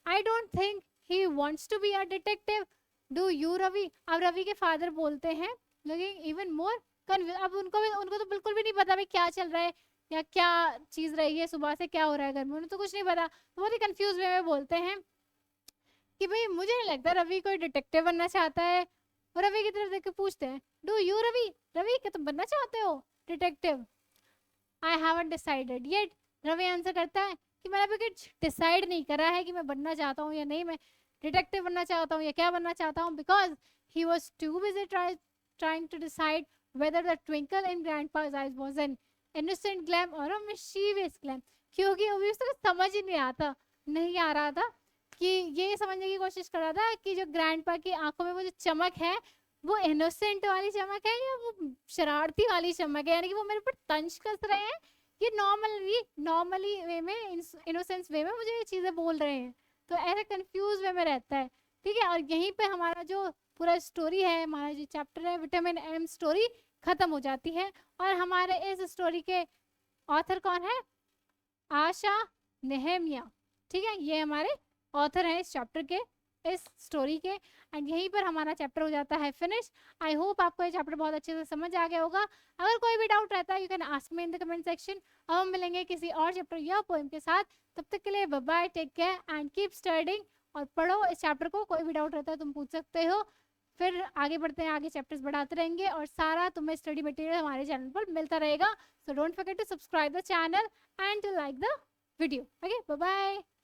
I don't think he wants to be a detective, do you Ravi, अब रवि के फादर बोलते हैं लुकिंग इवन मोर कन्फ्यूज, अब उनको तो बिल्कुल भी नहीं पता भाई क्या चल रहा है या क्या चीज रही है, सुबह से क्या हो रहा है घर में, उन्हें तो कुछ नहीं पता, तो बहुत ही कंफ्यूज वे में बोलते हैं कि भाई मुझे नहीं लगता रवि कोई डिटेक्टिव बनना चाहता है। और रवि की तरफ देख के पूछते हैं डू यू रवि, रवि क्या तुम बनना चाहते हो detective. I haven't decided yet, Ravi answer करता है कि मैंने अभी कुछ डिसाइड नहीं करा है कि मैं बनना चाहता हूँ या नहीं, मैं डिटेक्टिव बनना चाहता हूँ या क्या बनना चाहता हूँ, because he was too busy trying to decide whether the twinkle in grandpa's eyes was an innocent glam or a mischievous glam, क्योंकि अभी उसको समझ ही नहीं आ रहा था कि ये समझने की कोशिश कर रहा था कि जो ग्रैंडपा की आंखों में वो जो चमक है वो इनोसेंट वाली चमक है या वो शरारती वाली चमक है, यानी कि वो मेरे ऊपर तंज कस रहे हैं, ये नॉर्मली वे में इनोसेंस वे में मुझे ये चीज़ें बोल रहे हैं, तो ऐसे कंफ्यूज वे में रहता है, ठीक है। और यहीं पे हमारा जो पूरा स्टोरी है, हमारा जो चैप्टर है विटामिन एम स्टोरी खत्म हो जाती है। और हमारे इस स्टोरी के ऑथर कौन है, आशा नेहेमिया, ठीक है, ये हमारे ऑथर है इस चैप्टर के, इस स्टोरी के। एंड यहीं पर हमारा चैप्टर हो जाता है फिनिश। आई होप आपको ये चैप्टर बहुत अच्छे से समझ आ गया होगा। अगर कोई भी डाउट रहता है you can ask me in the comment section. अब हम मिलेंगे किसी और चैप्टर या पोएम के साथ, तब तक के लिए bye bye, take care and keep studying, और पढ़ो इस चैप्टर को, कोई भी डाउट रहता है तुम पूछ सकते हो, फिर आगे बढ़ते हैं, आगे चैप्टर्स बढ़ाते रहेंगे और सारा तुम्हें स्टडी मटेरियल हमारे चैनल पर मिलता रहेगा। So don't forget to subscribe the channel and to like the video. Okay, bye bye.